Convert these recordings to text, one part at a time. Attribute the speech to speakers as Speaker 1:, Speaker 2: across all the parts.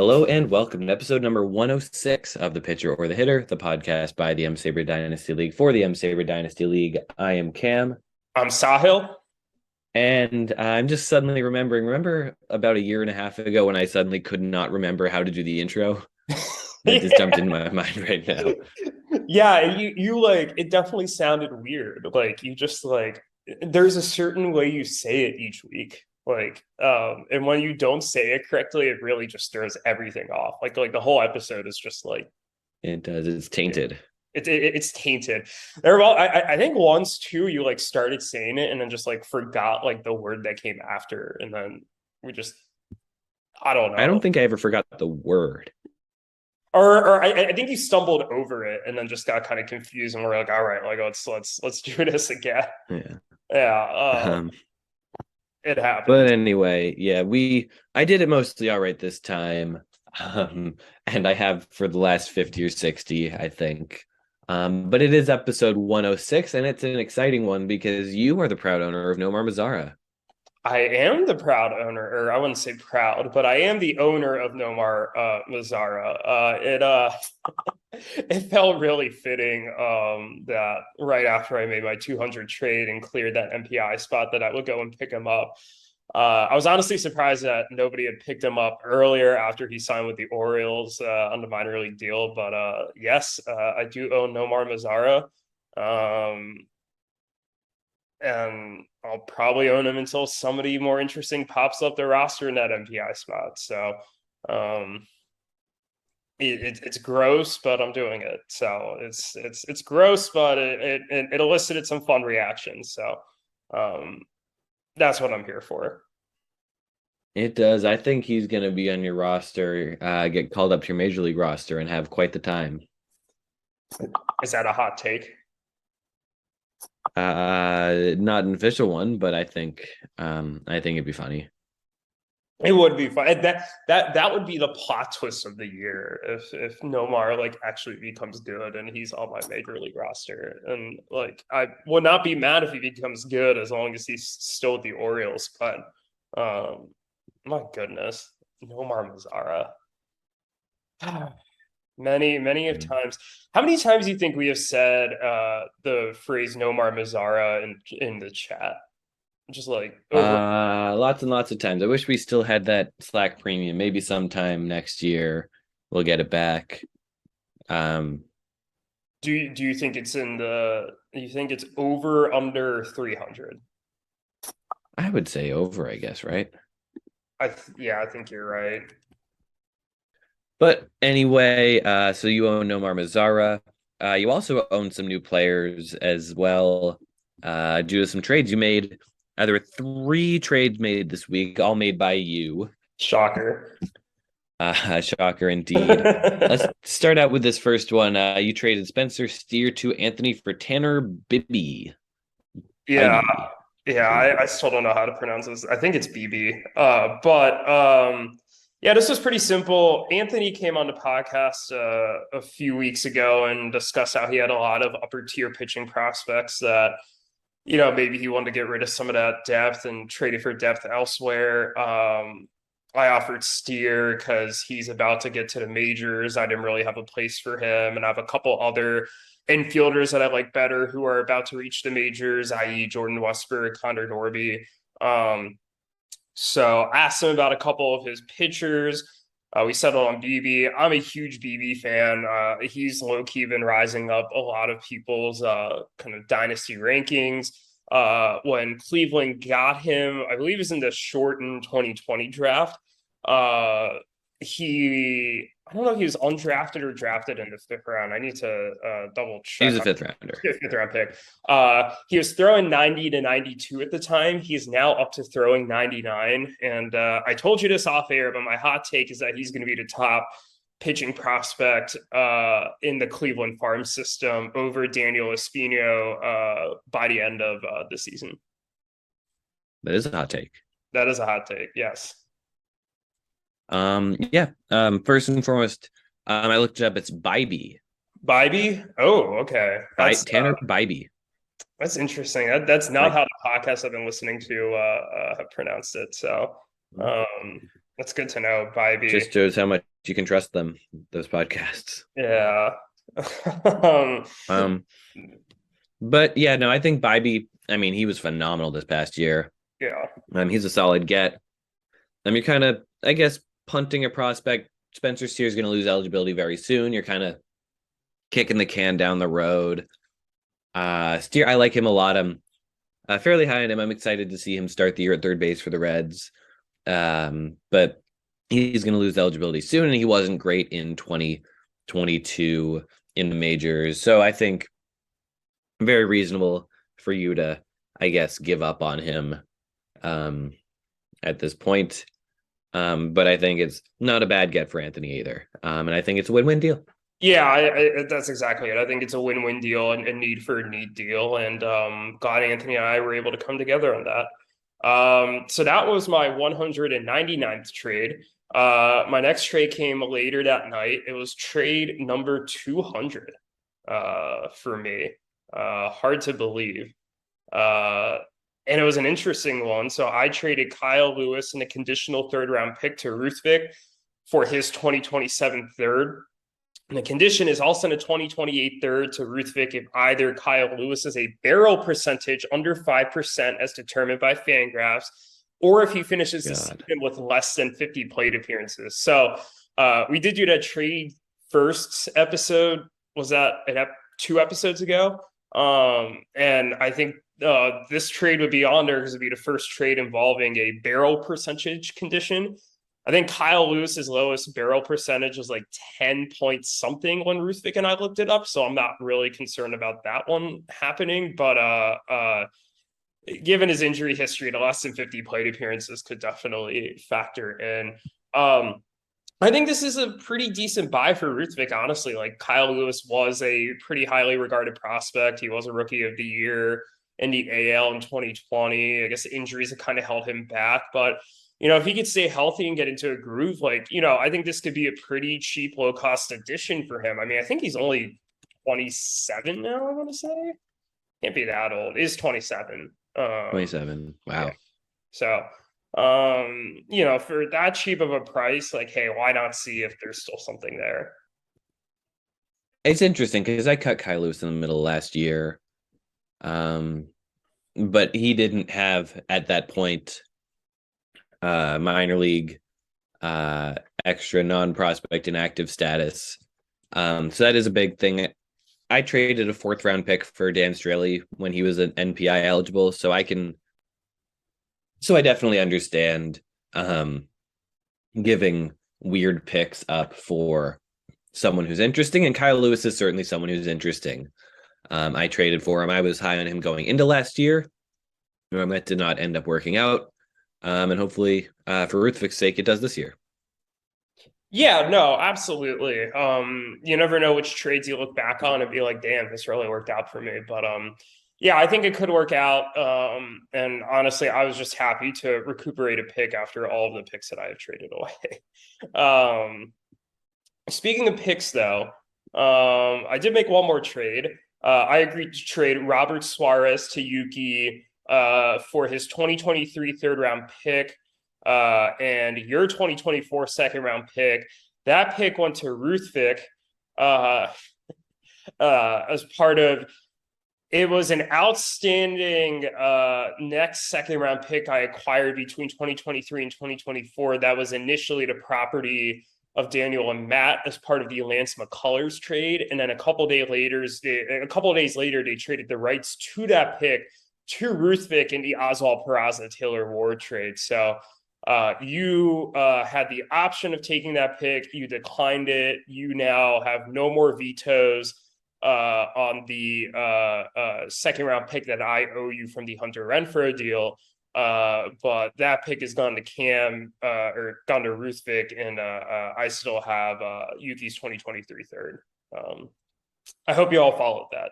Speaker 1: Hello and welcome to episode number 106 of The Pitcher or the Hitter, the podcast by the M-SABR Dynasty League for the M-SABR Dynasty League. I am Cam.
Speaker 2: I'm Sahil.
Speaker 1: And I'm just suddenly remember about a year and a half ago when I suddenly could not remember how to do the intro? That just jumped into my mind right now.
Speaker 2: Yeah, you like it definitely sounded weird. Like you just like there's a certain way you say it each week. And when you don't say it correctly, it really just throws everything off. Like the whole episode is just like
Speaker 1: It does. It's tainted.
Speaker 2: it's tainted. There were I think once too you like started saying it and then just like forgot like the word that came after, and then we just I don't
Speaker 1: I don't
Speaker 2: know.
Speaker 1: think I ever forgot the word.
Speaker 2: Or I think you stumbled over it and then just got kind of confused, and we're like, all right, like let's do this again.
Speaker 1: Yeah.
Speaker 2: Yeah,
Speaker 1: Um,
Speaker 2: it
Speaker 1: but
Speaker 2: happens.
Speaker 1: anyway, yeah, I did it mostly all right this time. And I have for the last 50 or 60, I think. But it is episode 106, and it's an exciting one because you are the proud owner of Nomar Mazara.
Speaker 2: I am the proud owner, or I wouldn't say proud, but I am the owner of Nomar Mazara. It felt really fitting that right after I made my 200 trade and cleared that MPI spot that I would go and pick him up. I was honestly surprised that nobody had picked him up earlier after he signed with the Orioles on the minor league deal. But yes, I do own Nomar Mazara. Um, and I'll probably own him until somebody more interesting pops up their roster in that MPI spot. So um, it's gross, but I'm doing it. So it's gross, but it elicited some fun reactions. So um, that's what I'm here for.
Speaker 1: It does. I think he's going to be on your roster, get called up to your major league roster, and have quite the time.
Speaker 2: Is that a hot take?
Speaker 1: Not an official one, but I think it'd be funny.
Speaker 2: It would be fun. That would be the plot twist of the year if Nomar like actually becomes good and he's on my major league roster. And like I would not be mad if he becomes good as long as he's still with the Orioles. But my goodness, Nomar Mazara. Many of times. How many times do you think we have said the phrase Nomar Mazara in the chat? Just like over.
Speaker 1: Lots and lots of times. I wish we still had that Slack premium. Maybe sometime next year we'll get it back. Um,
Speaker 2: Do you think it's in the? Do you think it's over under 300?
Speaker 1: I would say over, I guess, right?
Speaker 2: Yeah, I think you're right.
Speaker 1: But anyway, so you own Nomar Mazara. You also own some new players as well. Due to some trades you made. There were three trades made this week, all made by you.
Speaker 2: Shocker.
Speaker 1: Shocker indeed. Let's start out with this first one. You traded Spencer Steer to Anthony for Tanner Bibee.
Speaker 2: Yeah,
Speaker 1: Bibee.
Speaker 2: yeah. I still don't know how to pronounce this. I think it's BB. But yeah, this was pretty simple. Anthony came on the podcast a few weeks ago and discussed how he had a lot of upper tier pitching prospects that maybe he wanted to get rid of some of that depth and trade it for depth elsewhere. I offered Steer because he's about to get to the majors. I didn't really have a place for him, and I have a couple other infielders that I like better who are about to reach the majors, i.e., Jordan Westburg, Connor Norby. So I asked him about a couple of his pitchers. We settled on Bibee. I'm a huge Bibee fan. He's low key been rising up a lot of people's kind of dynasty rankings. When Cleveland got him, I believe it was in the shortened 2020 draft. Uh, I don't know if he was undrafted or drafted in the fifth round. I need to double
Speaker 1: He was
Speaker 2: check
Speaker 1: a
Speaker 2: on
Speaker 1: fifth rounder.
Speaker 2: fifth round pick. He was throwing 90 to 92 at the time. He's now up to throwing 99. And I told you this off air, but my hot take is that he's going to be the top pitching prospect in the Cleveland farm system over Daniel Espino by the end of the season.
Speaker 1: That is a hot take.
Speaker 2: That is a hot take. Yes.
Speaker 1: Yeah. First and foremost, I looked it up. It's Bibee.
Speaker 2: Bibee? Oh, okay.
Speaker 1: Tanner Bibee.
Speaker 2: That's interesting. That's not
Speaker 1: Like,
Speaker 2: how the podcast I've been listening to have pronounced it. So that's good to know. Bibee.
Speaker 1: just shows how much you can trust them, those podcasts.
Speaker 2: Yeah.
Speaker 1: Um, but yeah, no, I think Bibee, I mean, he was phenomenal this past year.
Speaker 2: Yeah.
Speaker 1: He's a solid get. You're kind of, I guess, punting a prospect. Spencer Steer is going to lose eligibility very soon. You're kind of kicking the can down the road. Steer, I like him a lot. I'm fairly high on him. I'm excited to see him start the year at third base for the Reds. But he's going to lose eligibility soon, and he wasn't great in 2022 in the majors. So I think very reasonable for you to, I guess, give up on him at this point. But I think it's not a bad get for Anthony either. And I think it's a win-win deal.
Speaker 2: Yeah, that's exactly it. I think it's a win-win deal and a need for a need deal. And God, Anthony and I were able to come together on that. So that was my 199th trade. My next trade came later that night. It was trade number 200 for me. Hard to believe. And it was an interesting one. So I traded Kyle Lewis and a conditional third-round pick to Ruthvik for his 2027 third. And the condition is I'll send a 2028 third to Ruthvik if either Kyle Lewis is a barrel percentage under 5% as determined by Fangraphs, or if he finishes the season with less than 50 plate appearances. So we did do that trade first episode. Was that 2 episodes ago? And I think this trade would be on there because it'd be the first trade involving a barrel percentage condition. I think Kyle Lewis's lowest barrel percentage was like 10 point something when Ruthvik and I looked it up. So I'm not really concerned about that one happening. But given his injury history, the less than 50 plate appearances could definitely factor in. I think this is a pretty decent buy for Ruthvik, honestly. Like Kyle Lewis was a pretty highly regarded prospect. He was a rookie of the year in the AL in 2020. I guess injuries have kind of held him back, but if he could stay healthy and get into a groove, I think this could be a pretty cheap, low-cost addition for him. I mean, I think he's only 27 now, I want to say. Can't be that old. He's 27.
Speaker 1: 27. Wow.
Speaker 2: Yeah. So, for that cheap of a price, hey, why not see if there's still something there?
Speaker 1: It's interesting because I cut Kyle Lewis in the middle of last year. But he didn't have, at that point, minor league extra non-prospect inactive status. So that is a big thing. I traded a 4th round pick for Dan Straley when he was an NPI eligible, so I definitely understand giving weird picks up for someone who's interesting, and Kyle Lewis is certainly someone who's interesting. I traded for him. I was high on him going into last year. That did not end up working out. And hopefully, for Ruthvik's sake, it does this year.
Speaker 2: Yeah, no, absolutely. You never know which trades you look back on and be like, damn, this really worked out for me. But yeah, I think it could work out. And honestly, I was just happy to recuperate a pick after all of the picks that I have traded away. Speaking of picks, though, I did make one more trade. I agreed to trade Robert Suarez to Yuki for his 2023 third-round pick and your 2024 second-round pick. That pick went to Ruthvik as part of it was an outstanding next second-round pick I acquired between 2023 and 2024 that was initially the property of Daniel and Matt as part of the Lance McCullers trade. And then a couple of days later, they traded the rights to that pick to Ruthvik in the Oswald Peraza Taylor Ward trade. So you had the option of taking that pick. You declined it. You now have no more vetoes on the second round pick that I owe you from the Hunter Renfroe deal. But that pick has gone to Cam or gone to Ruthvik, and I still have Yuki's 2023 third. I hope you all followed that.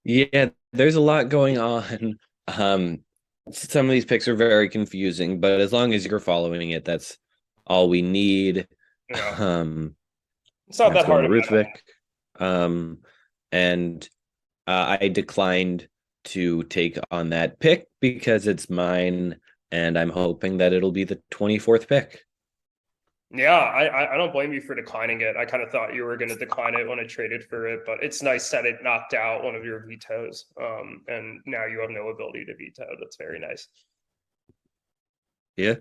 Speaker 1: Yeah, there's a lot going on. Some of these picks are very confusing, but as long as you're following it, that's all we need.
Speaker 2: Yeah. It's not that hard.
Speaker 1: Ruthvik. And I declined to take on that pick because it's mine, and I'm hoping that it'll be the 24th pick.
Speaker 2: Yeah, I don't blame you for declining it. I kind of thought you were going to decline it when I traded for it, but it's nice that it knocked out one of your vetoes. And now you have no ability to veto. That's very nice.
Speaker 1: Yeah.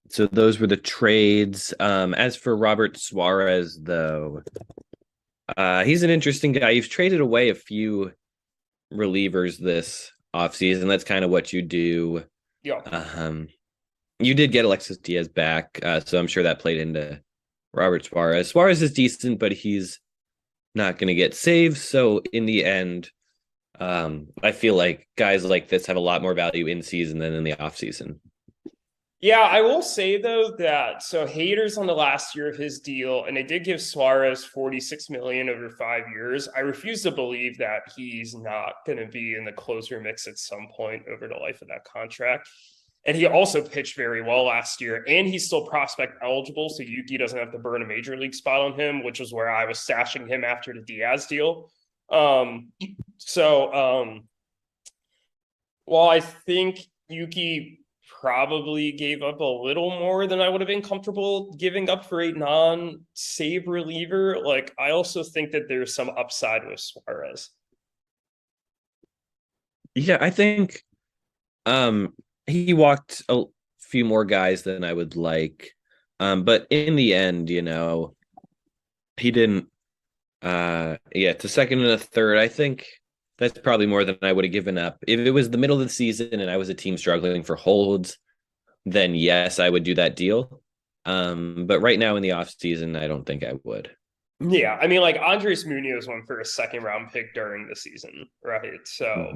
Speaker 1: So those were the trades. As for Robert Suarez, though, he's an interesting guy. You've traded away a few relievers this offseason. That's kind of what you do.
Speaker 2: Yeah.
Speaker 1: You did get Alexis Diaz back, so I'm sure that played into Robert Suarez. Suarez is decent, but he's not going to get saves. So in the end, I feel like guys like this have a lot more value in season than in the off season.
Speaker 2: Yeah, I will say though that so haters on the last year of his deal, and they did give Suarez 46 million over 5 years. I refuse to believe that he's not going to be in the closer mix at some point over the life of that contract. And he also pitched very well last year, and he's still prospect eligible, so Yuki doesn't have to burn a major league spot on him, which is where I was stashing him after the Diaz deal. Um, so while I think Yuki probably gave up a little more than I would have been comfortable giving up for a non-save reliever, like I also think that there's some upside with Suarez.
Speaker 1: Yeah, I think he walked a few more guys than I would like. But in the end, he didn't to second and a third. I think that's probably more than I would have given up. If it was the middle of the season and I was a team struggling for holds, then yes, I would do that deal. But right now in the off season, I don't think I would.
Speaker 2: Yeah, I mean, like Andres Munoz went for a second round pick during the season, right? So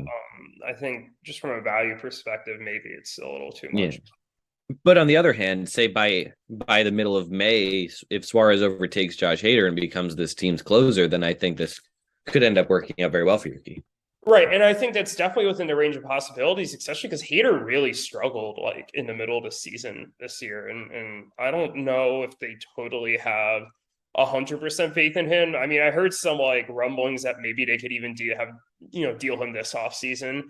Speaker 2: I think just from a value perspective, maybe it's a little too much.
Speaker 1: Yeah. But on the other hand, say by the middle of May, if Suarez overtakes Josh Hader and becomes this team's closer, then I think this could end up working out very well for Yuki.
Speaker 2: Right, and I think that's definitely within the range of possibilities, especially because Hader really struggled like in the middle of the season this year, and I don't know if they totally have 100% faith in him. I mean, I heard some like rumblings that maybe they could even deal him this offseason.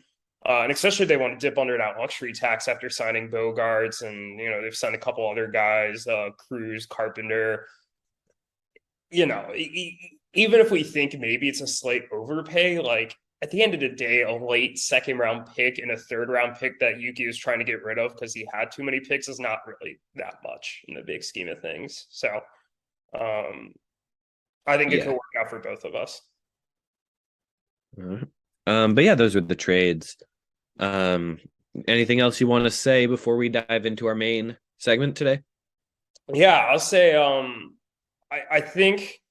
Speaker 2: And especially they want to dip under that luxury tax after signing Bogarts, and they've signed a couple other guys, Cruz, Carpenter. Even if we think maybe it's a slight overpay, like at the end of the day, a late second round pick and a third round pick that Yuki was trying to get rid of because he had too many picks is not really that much in the big scheme of things. So I think it could work out for both of us.
Speaker 1: But yeah, those are the trades. Anything else you want to say before we dive into our main segment today?
Speaker 2: Yeah, I'll say I think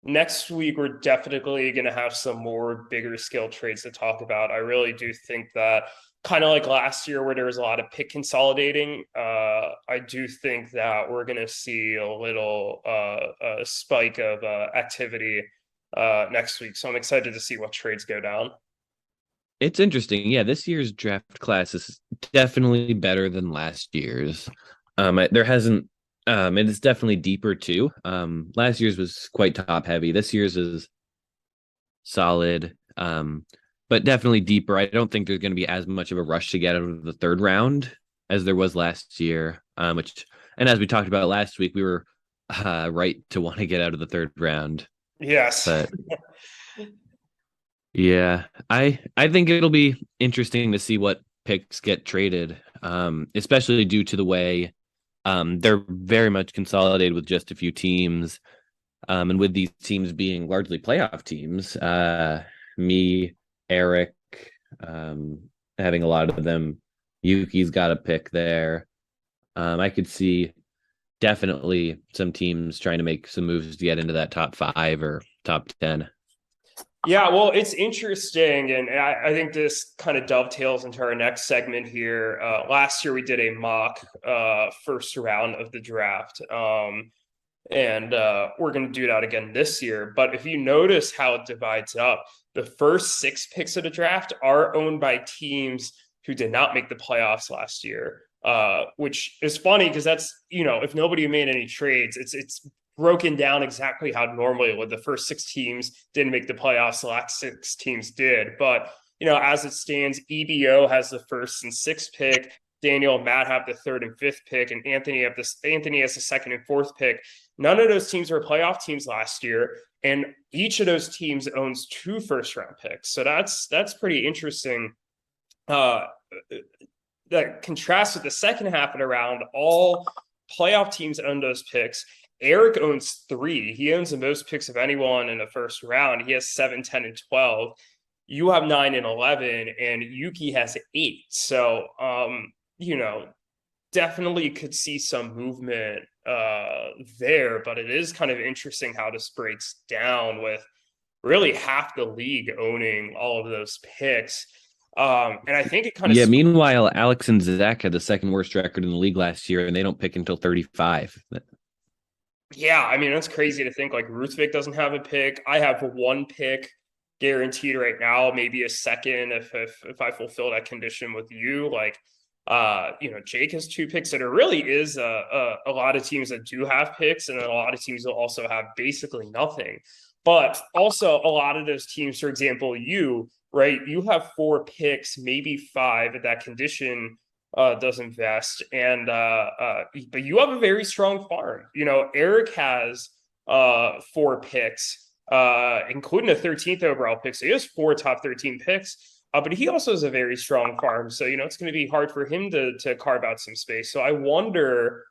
Speaker 2: next week we're definitely going to have some more bigger scale trades to talk about. I really do think that kind of like last year where there was a lot of pick consolidating, I do think that we're going to see a little spike of activity next week. So I'm excited to see what trades go down.
Speaker 1: It's interesting. Yeah, this year's draft class is definitely better than last year's. There hasn't and it's definitely deeper too. Last year's was quite top heavy. This year's is solid, but definitely deeper. I don't think there's going to be as much of a rush to get out of the third round as there was last year. And as we talked about last week, we were right to want to get out of the third round.
Speaker 2: Yes.
Speaker 1: But yeah, I think it'll be interesting to see what picks get traded, especially due to the way they're very much consolidated with just a few teams. And with these teams being largely playoff teams, me, Eric, having a lot of them, Yuki's got a pick there. I could see definitely some teams trying to make some moves to get into that top 5 or top 10.
Speaker 2: Yeah, well, it's interesting, and I think this kind of dovetails into our next segment here. Last year, we did a mock first round of the draft, and we're going to do that again this year. But if you notice how it divides up, the first 6 picks of the draft are owned by teams who did not make the playoffs last year, which is funny because that's, if nobody made any trades, it's broken down exactly how normally would. The first 6 teams didn't make the playoffs, the last 6 teams did. But as it stands, EBO has the first and 6th pick, Daniel and Matt have the 3rd and 5th pick, and Anthony has the 2nd and 4th pick. None of those teams were playoff teams last year, and each of those teams owns 2 first-round picks. So that's pretty interesting. That contrasts with the second half of the round. All playoff teams own those picks. Eric owns 3. He owns the most picks of anyone in the first round. He has 7, 10, and 12. You have 9 and 11, and Yuki has 8. So, definitely could see some movement there, but it is kind of interesting how this breaks down with really half the league owning all of those picks. And I think it kind of...
Speaker 1: Yeah, meanwhile, Alex and Zach had the 2nd worst record in the league last year, and they don't pick until 35.
Speaker 2: Yeah, I mean, that's crazy to think. Like, Ruthvik doesn't have a pick. I have 1 pick guaranteed right now, maybe a second if I fulfill that condition with you. Like, Jake has 2 picks. So there really is a lot of teams that do have picks, and a lot of teams will also have basically nothing. But also a lot of those teams, for example, you have 4 picks, maybe 5 if that condition doesn't vest. And but you have a very strong farm. Eric has 4 picks, including a 13th overall pick. So he has 4 top 13 picks. But he also has a very strong farm. So, it's going to be hard for him to carve out some space. So I wonder,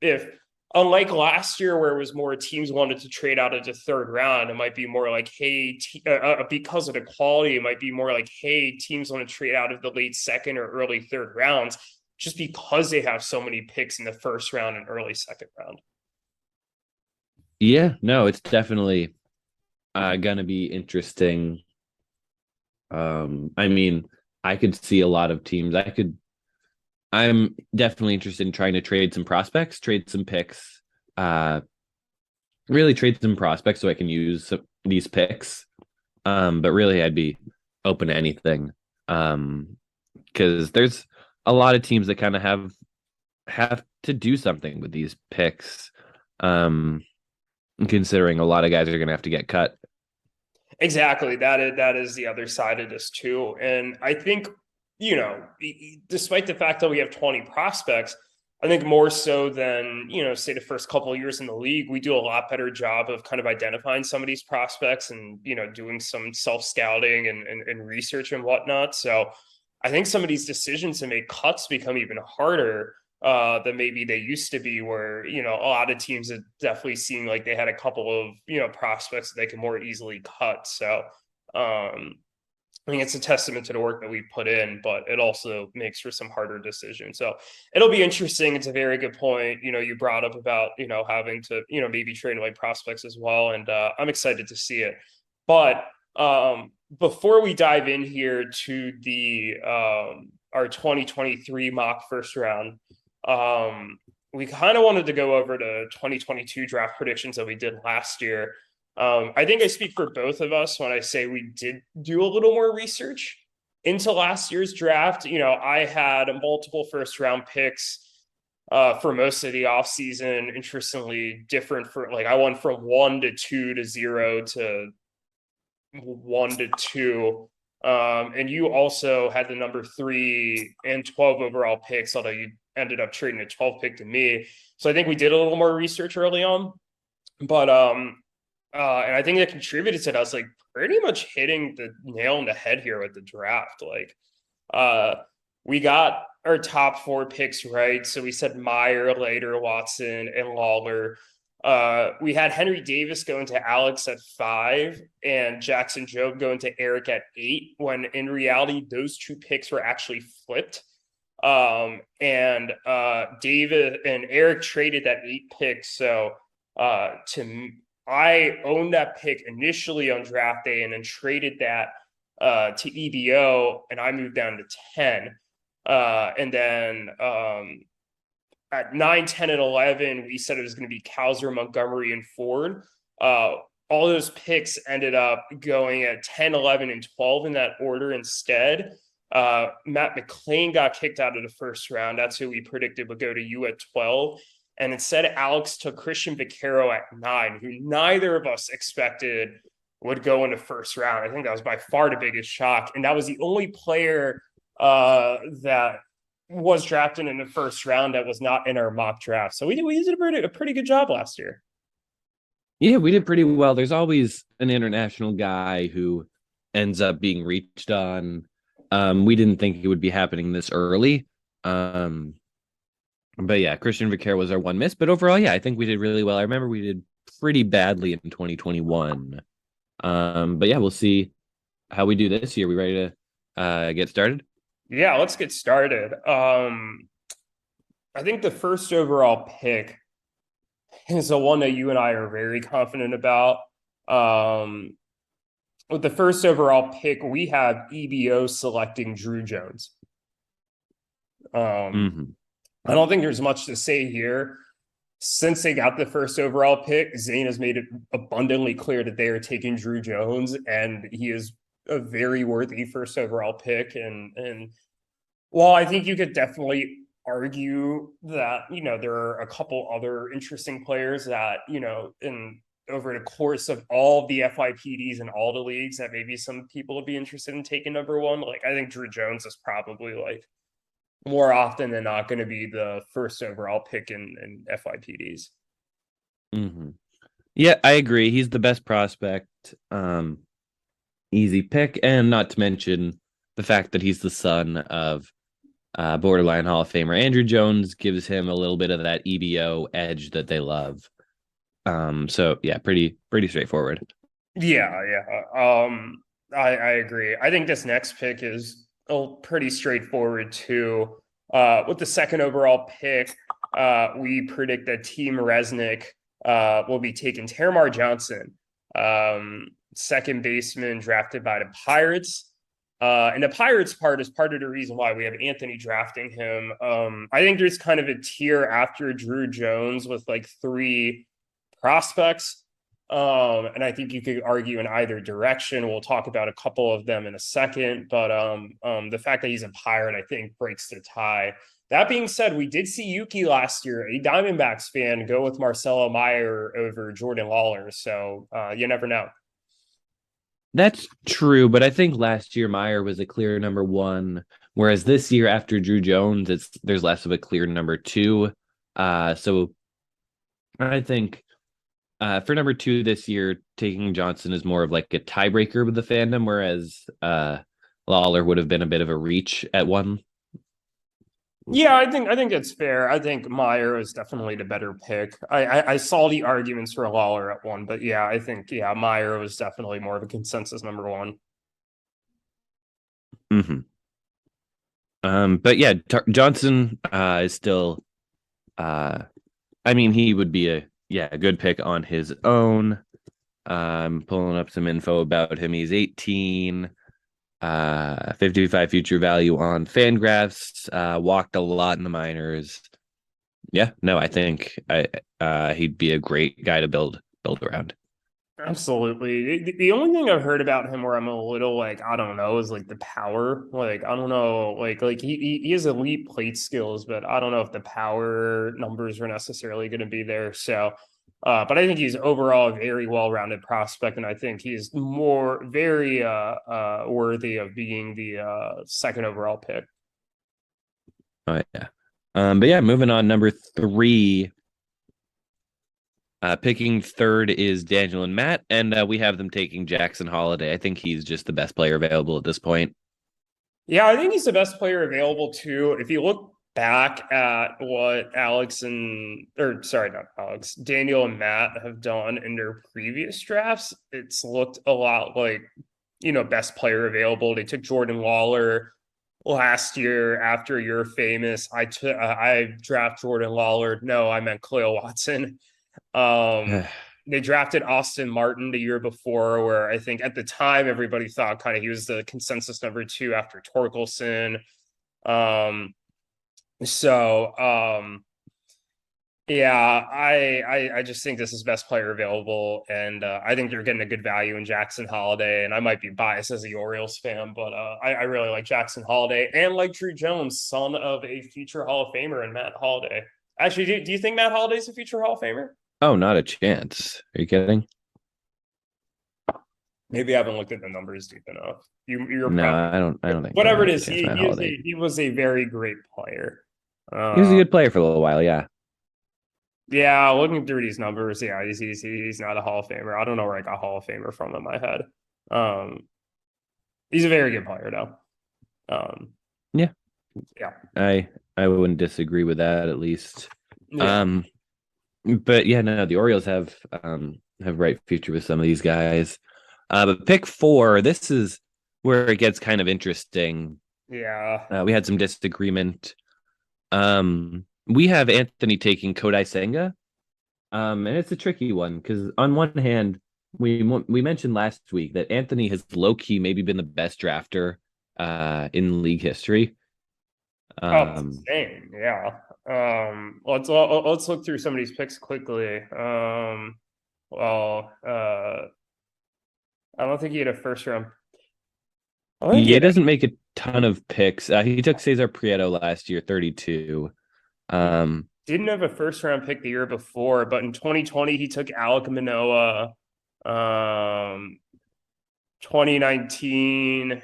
Speaker 2: if unlike last year where it was more teams wanted to trade out of the 3rd round, it might be more like, hey, because of the quality, it might be more like, hey, teams want to trade out of the late 2nd or early 3rd rounds just because they have so many picks in the 1st round and early 2nd round.
Speaker 1: Yeah, no, it's definitely going to be interesting. I mean, I could see a lot of teams. I'm definitely interested in trying to trade some prospects, trade some picks, really trade some prospects so I can use these picks. But really I'd be open to anything. Because there's a lot of teams that kind of have to do something with these picks. Considering a lot of guys are going to have to get cut.
Speaker 2: Exactly. That is the other side of this too. And I think, despite the fact that we have 20 prospects, I think more so than, say the first couple of years in the league, we do a lot better job of kind of identifying some of these prospects and, doing some self-scouting and research and whatnot. So I think some of these decisions to make cuts become even harder than maybe they used to be, where, a lot of teams have definitely seemed like they had a couple of, prospects that they can more easily cut. So I think it's a testament to the work that we put in, but it also makes for some harder decisions. So it'll be interesting. It's a very good point. You brought up about, having to, maybe trade away prospects as well. And I'm excited to see it. But before we dive in here to the our 2023 mock first round, we kind of wanted to go over the 2022 draft predictions that we did last year. I think I speak for both of us when I say we did do a little more research into last year's draft. I had multiple first round picks for most of the offseason. Interestingly, different for I went from 1 to 2 to 0 to 1 to 2. And you also had the number 3 and 12 overall picks, although you ended up trading a 12 pick to me. So I think we did a little more research early on, but and I think that contributed to us pretty much hitting the nail on the head here with the draft. We got our top 4 picks right. So we said Meyer, Later, Watson, and Lawler. We had Henry Davis going to Alex at 5 and Jackson Jobe going to Eric at 8, when in reality those 2 picks were actually flipped. And David and Eric traded that 8 pick. So I owned that pick initially on draft day and then traded that to EBO, and I moved down to 10. And then at 9, 10, and 11, we said it was going to be Cowser, Montgomery, and Ford. All those picks ended up going at 10, 11, and 12 in that order instead. Matt McClain got kicked out of the first round. That's who we predicted would go to you at 12. And instead, Alex took Christian Vaquero at 9, who neither of us expected would go in the first round. I think that was by far the biggest shock. And that was the only player that was drafted in the first round that was not in our mock draft. So we did a pretty good job last year.
Speaker 1: Yeah, we did pretty well. There's always an international guy who ends up being reached on. We didn't think it would be happening this early. Um, but yeah, Christian Vicaire was our one miss. But overall, yeah, I think we did really well. I remember we did pretty badly in 2021. But yeah, we'll see how we do this year. We ready to get started?
Speaker 2: Yeah, let's get started. I think the first overall pick is the one that you and I are very confident about. Um, with the first overall pick, we have EBO selecting Drew Jones.
Speaker 1: Mm-hmm.
Speaker 2: I don't think there's much to say here. Since they got the first overall pick, Zane has made it abundantly clear that they are taking Drew Jones, and he is a very worthy first overall pick. And while I think you could definitely argue that, there are a couple other interesting players that, in over the course of all the FYPDs and all the leagues that maybe some people would be interested in taking number one. Like, I think Drew Jones is probably like more often than not going to be the first overall pick in FYPDs.
Speaker 1: Mm-hmm. Yeah, I agree. He's the best prospect. Easy pick, and not to mention the fact that he's the son of borderline Hall of Famer Andrew Jones gives him a little bit of that EBO edge that they love. So yeah, pretty straightforward.
Speaker 2: Yeah. I agree. I think this next pick is pretty straightforward too. With the second overall pick, we predict that Team Resnick will be taking Terramar Johnson, second baseman drafted by the Pirates. And the Pirates part is part of the reason why we have Anthony drafting him. I think there's kind of a tier after Drew Jones with like three prospects. And I think you could argue in either direction. We'll talk about a couple of them in a second, but the fact that he's a Pirate, I think, breaks the tie. That being said, we did see Yuki last year, a Diamondbacks fan, go with Marcelo Meyer over Jordan Lawler. So you never know.
Speaker 1: That's true, but I think last year Meyer was a clear number one, whereas this year after Drew Jones, there's less of a clear number two. So I think for number two this year, taking Johnson is more of like a tiebreaker with the fandom, whereas Lawler would have been a bit of a reach at one.
Speaker 2: Yeah, I think it's fair. I think Meyer is definitely the better pick. I saw the arguments for Lawler at one, but yeah, I think Meyer was definitely more of a consensus number one.
Speaker 1: Mm-hmm. But yeah, Johnson is still. I mean, he would be a good pick on his own. Pulling up some info about him. He's 18. 55 future value on Fangraphs, walked a lot in the minors. Yeah, no, I think he'd be a great guy to build around.
Speaker 2: Absolutely. The only thing I've heard about him where I'm a little like, I don't know, is like the power. Like, I don't know, like he has elite plate skills, but I don't know if the power numbers are necessarily going to be there. So but I think he's overall a very well-rounded prospect, and I think he's very worthy of being the second overall pick.
Speaker 1: Oh yeah. But yeah, moving on, number three. Picking third is Daniel and Matt, and we have them taking Jackson Holiday. I think he's just the best player available at this point.
Speaker 2: Yeah, I think he's the best player available too. If you look back at what Daniel and Matt have done in their previous drafts, it's looked a lot like, best player available. They took Jordan Lawler last year after you're famous. I draft Jordan Lawler. No, I meant Khalil Watson. They drafted Austin Martin the year before, where I think at the time everybody thought kind of he was the consensus number two after Torkelson. Yeah, I just think this is best player available, and I think they're getting a good value in Jackson Holiday. And I might be biased as the Orioles fan, but I really like Jackson Holiday and like Drew Jones, son of a future Hall of Famer, and Matt Holiday. Actually, do you think Matt Holiday's a future Hall of Famer?
Speaker 1: Oh, not a chance. Are you kidding?
Speaker 2: Maybe I haven't looked at the numbers deep enough. You're
Speaker 1: No,
Speaker 2: probably
Speaker 1: I don't think so. I
Speaker 2: whatever it
Speaker 1: had a
Speaker 2: is.
Speaker 1: chance to find Holiday.
Speaker 2: He was a very great player.
Speaker 1: He was a
Speaker 2: Uh,
Speaker 1: good player for a little while, yeah.
Speaker 2: yeah, looking through these numbers, yeah, he's not a Hall of Famer. I don't know where I got Hall of Famer from in my head. Um, he's a very good player though. Um,
Speaker 1: Yeah.
Speaker 2: yeah,
Speaker 1: I wouldn't disagree with that at least.
Speaker 2: yeah,
Speaker 1: Um, but yeah, no, the Orioles have bright future with some of these guys. But pick 4, this is where it gets kind of interesting.
Speaker 2: yeah.
Speaker 1: We had some disagreement. We have Anthony taking Kodai Senga. And it's a tricky one because on one hand, we mentioned last week that Anthony has low key maybe been the best drafter in league history.
Speaker 2: Oh, it's
Speaker 1: Um,
Speaker 2: insane. Yeah. Let's look through some of these picks quickly. Well, I don't think he had a first round. I don't think he
Speaker 1: yeah, he
Speaker 2: had
Speaker 1: doesn't make a ton of picks. He took Cesar Prieto last year, 32.
Speaker 2: He
Speaker 1: Um,
Speaker 2: didn't have a first round pick the year before, but in 2020 he took Alek Manoah. 2019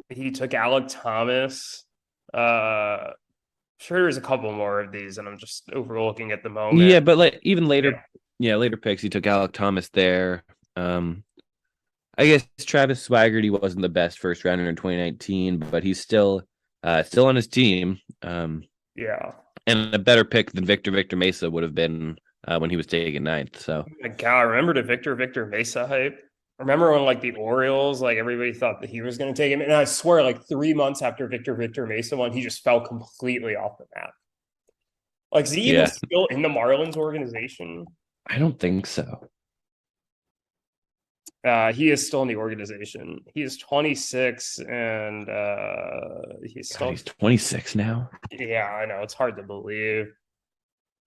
Speaker 2: he took Alec Thomas. Sure there's a couple more of these and I'm just overlooking at the moment.
Speaker 1: yeah, but like even
Speaker 2: Yeah.
Speaker 1: later, yeah, later picks, he took Alec Thomas there. I guess Travis Swaggerty wasn't the best first rounder in 2019, but he's still on his team.
Speaker 2: Yeah.
Speaker 1: And a better pick than Victor Mesa would have been when he was taken 9th. So
Speaker 2: Oh my God, remember the Victor Mesa hype? Remember when like the Orioles, like everybody thought that he was going to take him, and I swear, like 3 months after Victor Mesa won, he just fell completely off the map. Like, is he even
Speaker 1: yeah,
Speaker 2: still in the Marlins organization?
Speaker 1: I don't think so.
Speaker 2: He is still in the organization. He is 26, and he's
Speaker 1: God,
Speaker 2: still.
Speaker 1: he's 26 now.
Speaker 2: Yeah, I know it's hard to believe.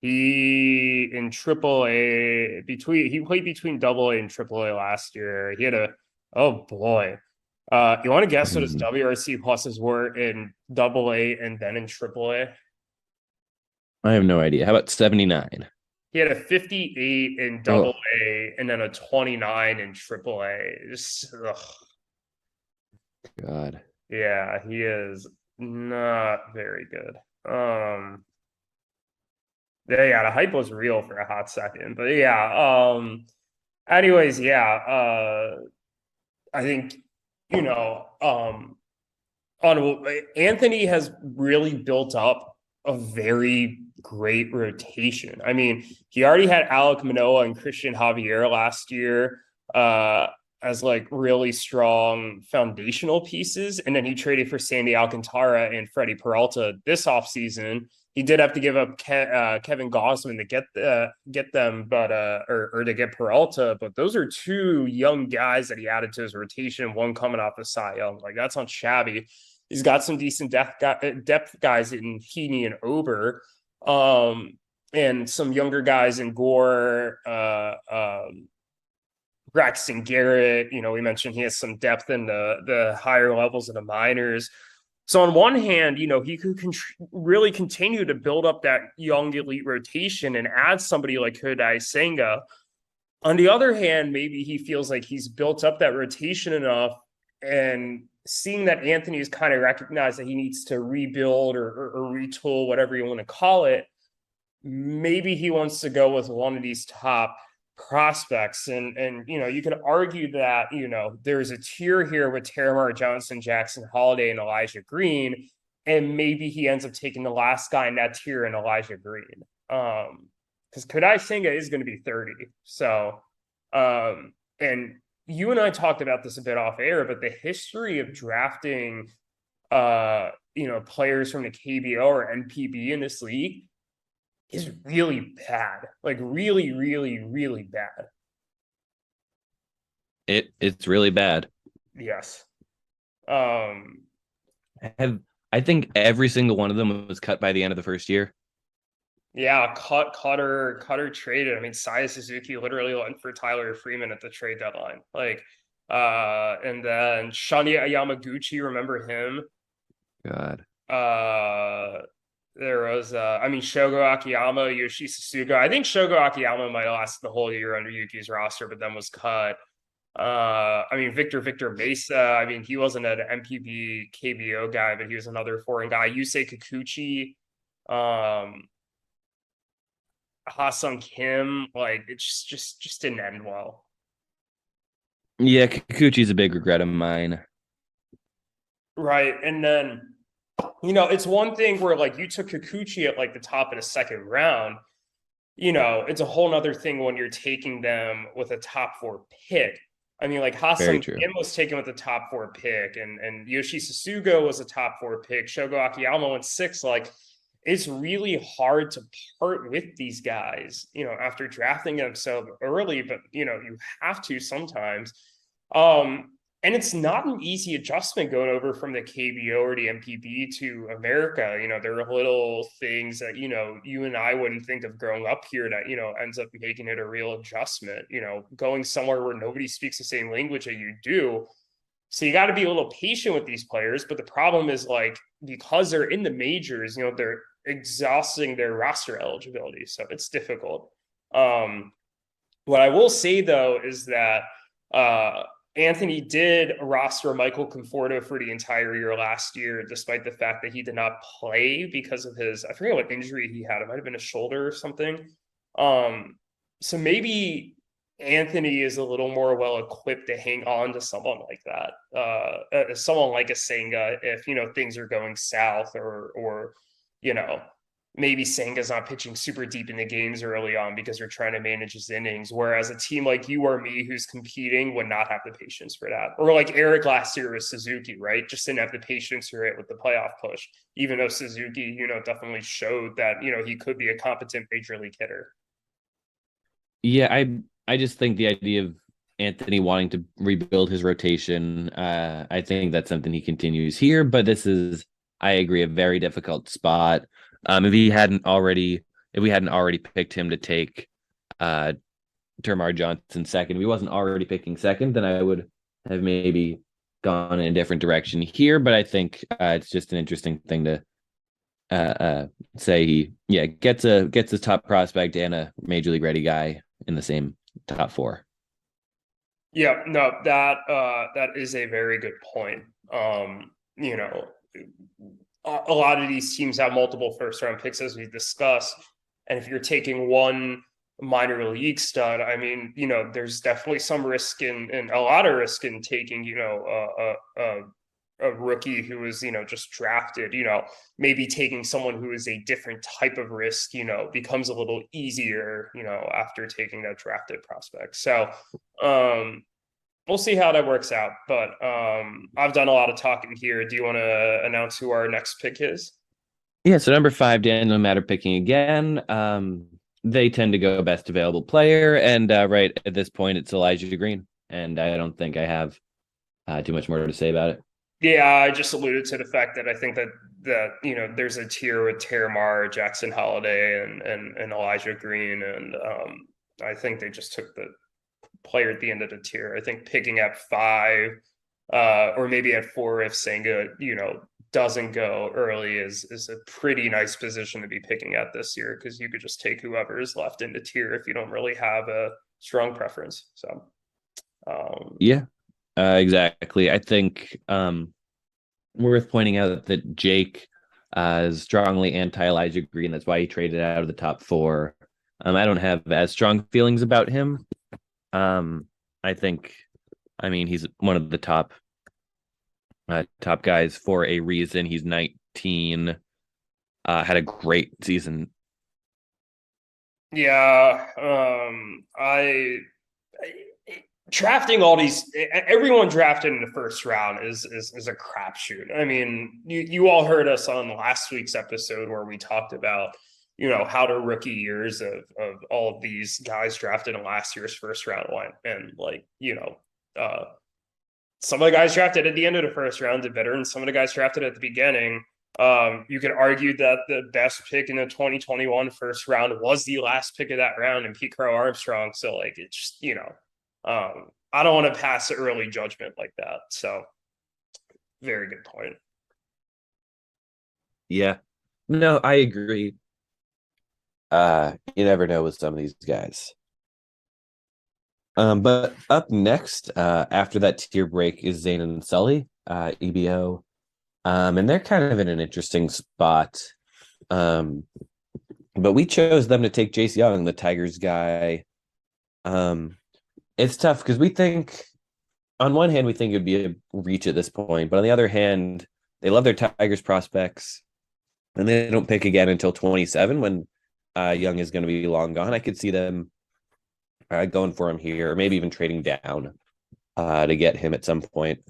Speaker 2: He in Triple A he played between Double A and Triple A last year. He had a oh boy. You want to guess what his
Speaker 1: Hmm.
Speaker 2: WRC pluses were in Double A and then in Triple A?
Speaker 1: I have no idea. How about 79?
Speaker 2: He had a 58 in Double
Speaker 1: Oh,
Speaker 2: A and then a 29 in Triple A. Just,
Speaker 1: God.
Speaker 2: yeah, he is not very good. Yeah, the hype was real for a hot second, but yeah. Anyways, yeah. I think you know, on Anthony has really built up a very great rotation. I mean, he already had Alek Manoah and Christian Javier last year as like really strong foundational pieces, and then he traded for Sandy Alcantara and Freddie Peralta this offseason. He did have to give up Kevin Gausman to get them, but or to get Peralta. But those are two young guys that he added to his rotation. One coming off the Cy Young, like that's not shabby. He's got some decent depth guys in Heaney and Ober, and some younger guys in Gore, Braxton Garrett. You know, we mentioned he has some depth in the higher levels of the minors. So on one hand, you know, he could really continue to build up that young elite rotation and add somebody like Kodai Senga. On the other hand, maybe he feels like he's built up that rotation enough, and seeing that Anthony has kind of recognized that he needs to rebuild or retool, whatever you want to call it, maybe he wants to go with one of these top prospects. And you know, you could argue that, you know, there's a tier here with Terramar Johnson, Jackson Holiday, and Elijah Green, and maybe he ends up taking the last guy in that tier in Elijah Green. Because Kodai Senga is going to be 30. So and you and I talked about this a bit off air, but the history of drafting you know, players from the KBO or NPB in this league is really bad. Like really, really, really bad.
Speaker 1: It's really bad.
Speaker 2: Yes. Um,
Speaker 1: Have I think every single one of them was cut by the end of the first year.
Speaker 2: yeah, Cutter traded. I mean, Saya Suzuki literally went for Tyler Freeman at the trade deadline. Like, and then Shanya Yamaguchi, remember him?
Speaker 1: God.
Speaker 2: Uh, there was, I mean, Shogo Akiyama, Yoshi Susuga. I think Shogo Akiyama might have lasted the whole year under Yuki's roster, but then was cut. I mean, Victor Mesa. I mean, he wasn't an MPB KBO guy, but he was another foreign guy. Yusei Kikuchi, um, Ha-Sung Kim. Like it just didn't end well.
Speaker 1: Yeah, Kikuchi's a big regret of mine.
Speaker 2: Right. And then, it's one thing where like you took Kikuchi at like the top of the second round. It's a whole nother thing when you're taking them with a top four pick. I mean, like
Speaker 1: Very
Speaker 2: Hassan
Speaker 1: true.
Speaker 2: Kim was taken with the top four pick, and Yoshi Sasugo was a top four pick. Shogo Akiyama went six. Like, it's really hard to part with these guys, after drafting them so early, but you have to sometimes. And it's not an easy adjustment going over from the KBO or the MPB to America. There are little things that, you and I wouldn't think of growing up here that, ends up making it a real adjustment, going somewhere where nobody speaks the same language that you do. So you got to be a little patient with these players. But the problem is like, because they're in the majors, they're exhausting their roster eligibility. So it's difficult. What I will say though, is that, Anthony did roster Michael Conforto for the entire year last year, despite the fact that he did not play because of his, I forget what injury he had. It might have been a shoulder or something. So maybe Anthony is a little more well equipped to hang on to someone like that. Someone like a Senga, if things are going south, or you know maybe Senga's not pitching super deep in the games early on because they're trying to manage his innings. Whereas a team like you or me who's competing would not have the patience for that. Or like Eric last year with Suzuki, right? Just didn't have the patience for it with the playoff push, even though Suzuki, definitely showed that, he could be a competent major league hitter.
Speaker 1: Yeah, I just think the idea of Anthony wanting to rebuild his rotation, I think that's something he continues here. But this is, I agree, a very difficult spot. If we hadn't already picked him to take uh Termar Johnson second, if he wasn't already picking second, then I would have maybe gone in a different direction here. But I think it's just an interesting thing to uh, uh say he gets his top prospect and a major league ready guy in the same top four.
Speaker 2: Yeah, no, that is a very good point. You know, a lot of these teams have multiple first round picks, as we discussed. And if you're taking one minor league stud, I mean, there's definitely some risk and a lot of risk in taking, a rookie who is, just drafted, maybe taking someone who is a different type of risk, becomes a little easier, after taking that drafted prospect. So, we'll see how that works out. But I've done a lot of talking here. Do you want to announce who our next pick is?
Speaker 1: Yeah, so number five, Dan, no matter picking again. They tend to go best available player, and right at this point, it's Elijah Green, and I don't think I have too much more to say about it.
Speaker 2: Yeah, I just alluded to the fact that I think that there's a tier with Terramar, Jackson Holiday, and Elijah Green, and I think they just took the player at the end of the tier. I think picking at five, or maybe at four if Senga, doesn't go early is a pretty nice position to be picking at this year, because you could just take whoever is left in the tier if you don't really have a strong preference. So
Speaker 1: Yeah, exactly. I think worth pointing out that Jake is strongly anti Elijah Green. That's why he traded out of the top four. I don't have as strong feelings about him. I think, I mean, he's one of the top guys for a reason. He's 19, had a great season.
Speaker 2: yeah, I drafting all these, everyone drafted in the first round is a crapshoot. I mean, you all heard us on last week's episode where we talked about how the rookie years of all of these guys drafted in last year's first round went, and like some of the guys drafted at the end of the first round did better, and some of the guys drafted at the beginning. You could argue that the best pick in the 2021 first round was the last pick of that round, and Pete Crow Armstrong. So like it's just I don't want to pass an early judgment like that. So very good point.
Speaker 1: Yeah. No, I agree. You never know with some of these guys. But up next, after that tier break is Zayn and Sully, EBO. And they're kind of in an interesting spot. Um, but we chose them to take Jace Young, the Tigers guy. It's tough because we think, on one hand, we think it would be a reach at this point, but on the other hand, they love their Tigers prospects, and they don't pick again until 27 when Young is going to be long gone. I could see them going for him here, or maybe even trading down to get him at some point.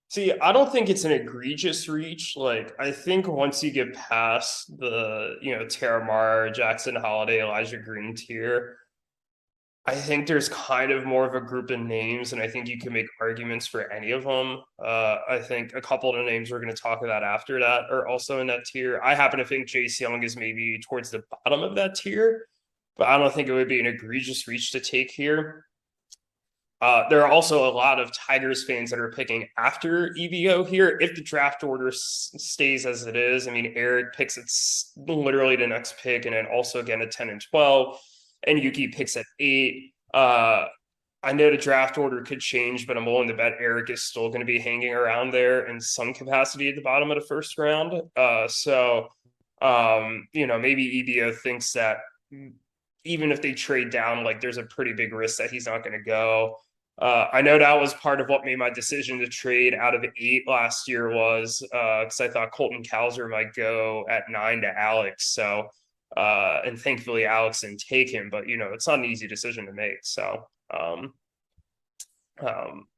Speaker 2: See, I don't think it's an egregious reach. Like, I think once you get past the, Terramar, Jackson Holiday, Elijah Green tier, I think there's kind of more of a group of names, and I think you can make arguments for any of them. I think a couple of the names we're going to talk about after that are also in that tier. I happen to think Jace Young is maybe towards the bottom of that tier, but I don't think it would be an egregious reach to take here. There are also a lot of Tigers fans that are picking after EBO here. If the draft order stays as it is, I mean, Eric picks it's literally the next pick, and then also again at 10 and 12. And Yuki picks at 8. I know the draft order could change, but I'm willing to bet Eric is still going to be hanging around there in some capacity at the bottom of the first round. Maybe EBO thinks that even if they trade down, like there's a pretty big risk that he's not going to go. I know that was part of what made my decision to trade out of 8 last year was because I thought Colton Cowser might go at 9 to Alex. So and thankfully Alex didn't take him, but it's not an easy decision to make. So I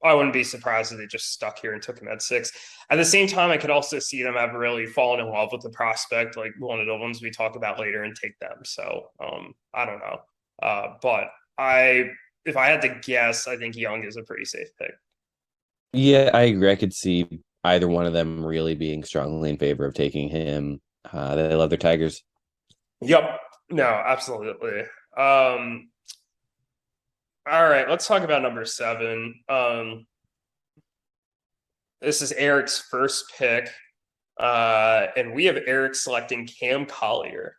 Speaker 2: wouldn't be surprised if they just stuck here and took him at 6. At the same time, I could also see them have really fallen in love with the prospect, like one of the ones we talk about later, and take them. So I don't know. But if I had to guess, I think Young is a pretty safe pick.
Speaker 1: Yeah, I agree. I could see either one of them really being strongly in favor of taking him. They love their Tigers.
Speaker 2: Yep. No, absolutely. All right, let's talk about number 7. This is Eric's first pick. And we have Eric selecting Cam Collier.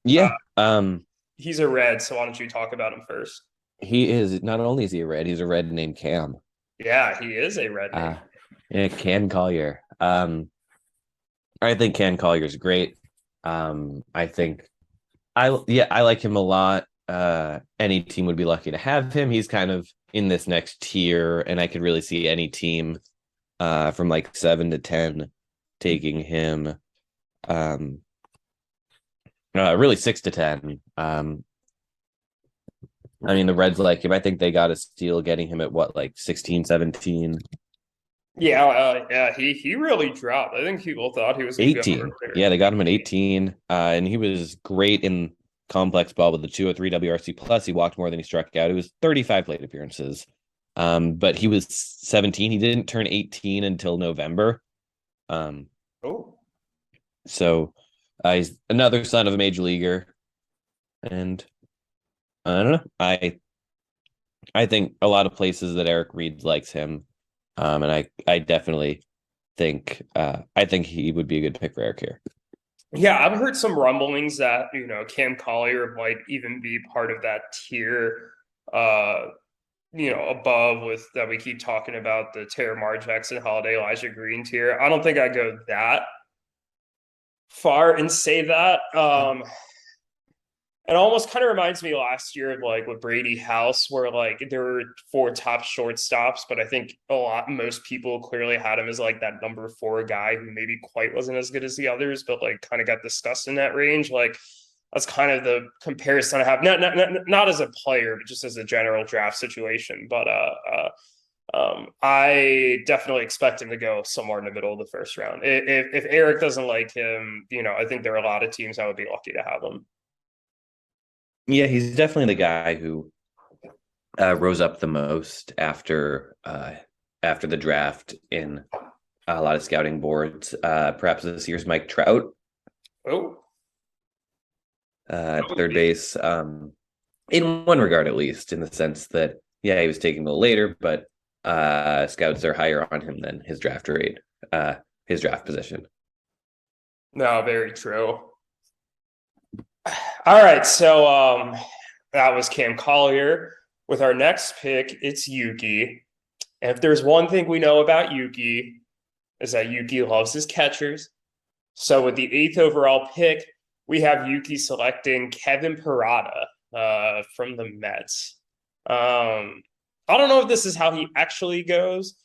Speaker 1: Yeah.
Speaker 2: He's a red, so why don't you talk about him first?
Speaker 1: He is, not only is he a red, he's a red named Cam.
Speaker 2: Yeah, he is a red name.
Speaker 1: Yeah, Cam Collier. I think Cam Collier's great. I think I like him a lot. Any team would be lucky to have him. He's kind of in this next tier, and I could really see any team from like 7 to 10 taking him. Really 6 to 10. I mean, the Reds like him. I think they got a steal getting him at what, like 16, 17.
Speaker 2: Yeah, he really dropped. I think people thought he was
Speaker 1: 18. Yeah, they got him at 18. And he was great in complex ball with the 203 WRC plus. He walked more than he struck out. It was 35 plate appearances. But he was 17. He didn't turn 18 until November. So he's another son of a major leaguer. And I don't know. I think a lot of places that Eric Reed likes him. And I definitely think he would be a good pick for Eric here.
Speaker 2: Yeah, I've heard some rumblings that, Cam Collier might even be part of that tier, above with that we keep talking about the Terramar, Jackson Holiday, Elijah Green tier. I don't think I'd go that far and say that. It almost kind of reminds me last year of like with Brady House, where like there were 4 top shortstops, but I think most people clearly had him as like that number 4 guy who maybe quite wasn't as good as the others, but like kind of got discussed in that range. Like that's kind of the comparison I have, not as a player, but just as a general draft situation. But I definitely expect him to go somewhere in the middle of the first round. If Eric doesn't like him, I think there are a lot of teams that would be lucky to have him.
Speaker 1: Yeah, he's definitely the guy who rose up the most after the draft in a lot of scouting boards. Perhaps this year's Mike Trout. At third base. In one regard, at least, in the sense that he was taken a little later, but scouts are higher on him than his draft rate, his draft position.
Speaker 2: No, very true. All right, so That was Cam Collier. With our next pick, it's Yuki. And if there's one thing we know about Yuki, is that Yuki loves his catchers. So with the eighth overall pick, we have Yuki selecting Kevin Parada from the Mets. I don't know if this is how he actually goes,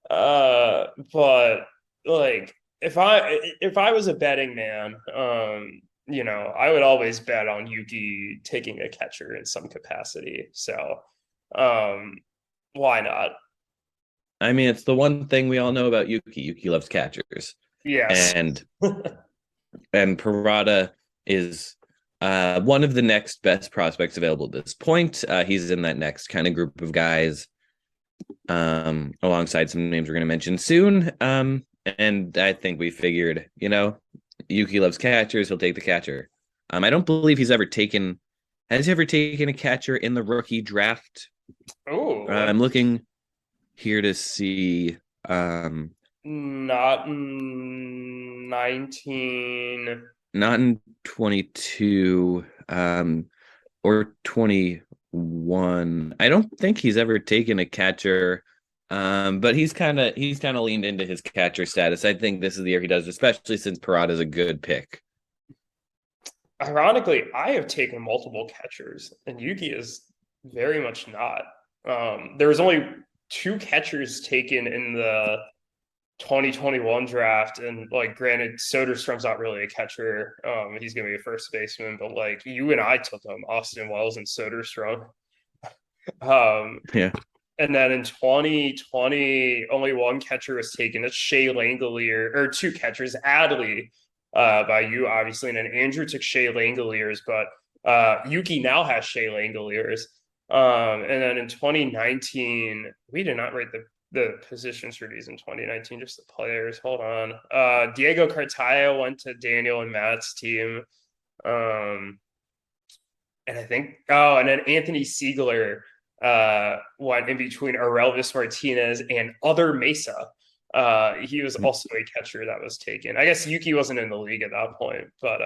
Speaker 2: but like if I was a betting man, I would always bet on Yuki taking a catcher in some capacity. So why not?
Speaker 1: I mean, it's the one thing we all know about Yuki. Yuki loves catchers,
Speaker 2: Yes.
Speaker 1: and Parada is one of the next best prospects available at this point. He's in that next kind of group of guys, alongside some names we're going to mention soon. And I think we figured, Yuki loves catchers. He'll take the catcher. I don't believe he's ever taken. Has he ever taken a catcher in the rookie draft?
Speaker 2: Oh,
Speaker 1: I'm looking here to see.
Speaker 2: not in 19.
Speaker 1: Not in 22, or 21. I don't think he's ever taken a catcher. But he's kind of leaned into his catcher status. I think this is the year he does, especially since Parada is a good pick.
Speaker 2: Ironically, I have taken multiple catchers, and Yuki is very much not. There was only two catchers taken in the 2021 draft, and like, granted, Soderstrom's not really a catcher. He's gonna be a first baseman, but like, you and I took them, Austin Wells and Soderstrom.
Speaker 1: Yeah.
Speaker 2: And then in 2020, only one catcher was taken. It's Shea Langolier, or two catchers, Adley, by you, obviously, and then Andrew took Shea Langoliers, but Yuki now has Shea Langoliers. And then in 2019, we did not rate the positions for these in 2019, just the players. Hold on. Diego Cartaya went to Daniel and Matt's team. And I think, and then Anthony Siegler went in between Aurelvis Martinez and Other Mesa. He was also a catcher that was taken. I guess Yuki wasn't in the league at that point, but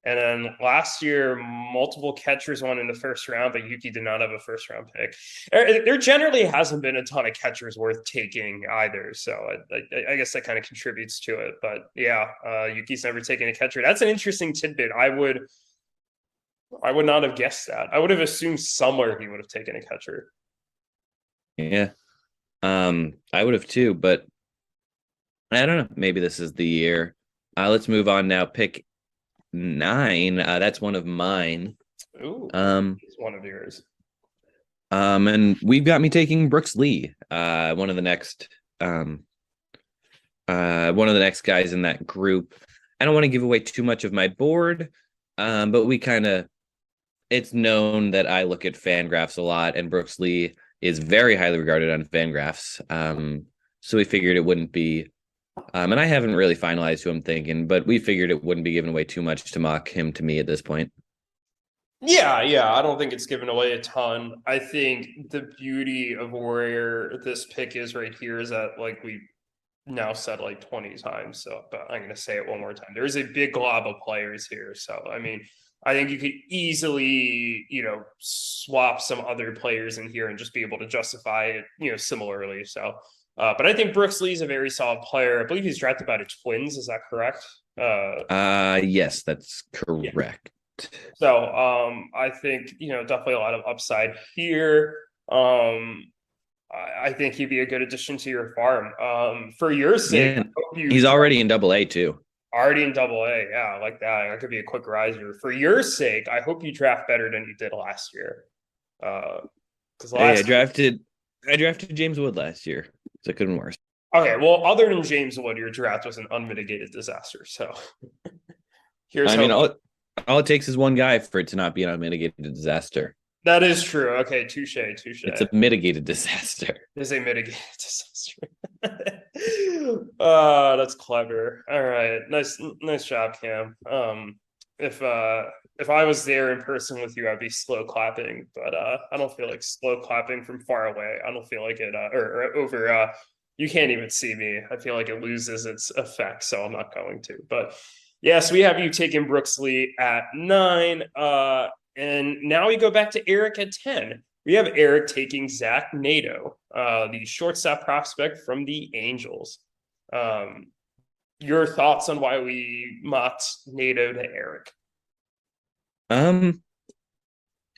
Speaker 2: and then last year, multiple catchers won in the first round, but Yuki did not have a first round pick. There generally hasn't been a ton of catchers worth taking either. So I guess that kind of contributes to it. But yeah, Yuki's never taken a catcher. That's an interesting tidbit. I would not have guessed that. I would have assumed somewhere he would have taken a catcher.
Speaker 1: Yeah. I would have too, but I don't know. Maybe this is the year. Let's move on now. Pick 9. That's one of mine.
Speaker 2: Ooh, it's one of yours.
Speaker 1: And we've got me taking Brooks Lee, one of the next guys in that group. I don't want to give away too much of my board, but it's known that I look at Fangraphs a lot, and Brooks Lee is very highly regarded on Fangraphs. So we figured it wouldn't be, and I haven't really finalized who I'm thinking, but we figured it wouldn't be giving away too much to mock him to me at this point.
Speaker 2: Yeah, I don't think it's given away a ton. I think the beauty of where this pick is right here is that, like, we now said like 20 times, so but I'm gonna say it one more time. There's a big glob of players here. So I mean, I think you could easily, swap some other players in here and just be able to justify it, similarly. So but I think Brooks Lee is a very solid player. I believe he's drafted by the Twins, is that correct?
Speaker 1: Yes, that's correct.
Speaker 2: Yeah. So I think, definitely a lot of upside here. I think he'd be a good addition to your farm. For your sake,
Speaker 1: yeah, he's already in AA too.
Speaker 2: Already in AA, yeah, I like that. That could be a quick riser. For your sake, I hope you draft better than you did last year. Because
Speaker 1: I drafted James Wood last year, so it couldn't worse.
Speaker 2: Okay, well, other than James Wood, your draft was an unmitigated disaster. So
Speaker 1: all it takes is one guy for it to not be an unmitigated disaster.
Speaker 2: That is true. Okay, touche.
Speaker 1: It's a mitigated disaster.
Speaker 2: It is a mitigated disaster. That's clever. All right, nice job, Cam. If I was there in person with you, I'd be slow clapping, but I don't feel like slow clapping from far away. I don't feel like it, or over. You can't even see me. I feel like it loses its effect, so I'm not going to. But Yes, we have you taking Brooksley at 9. And now we go back to Eric at 10. We have Eric taking Zach Nato, the shortstop prospect from the Angels. Your thoughts on why we mocked Nato to Eric?
Speaker 1: Um,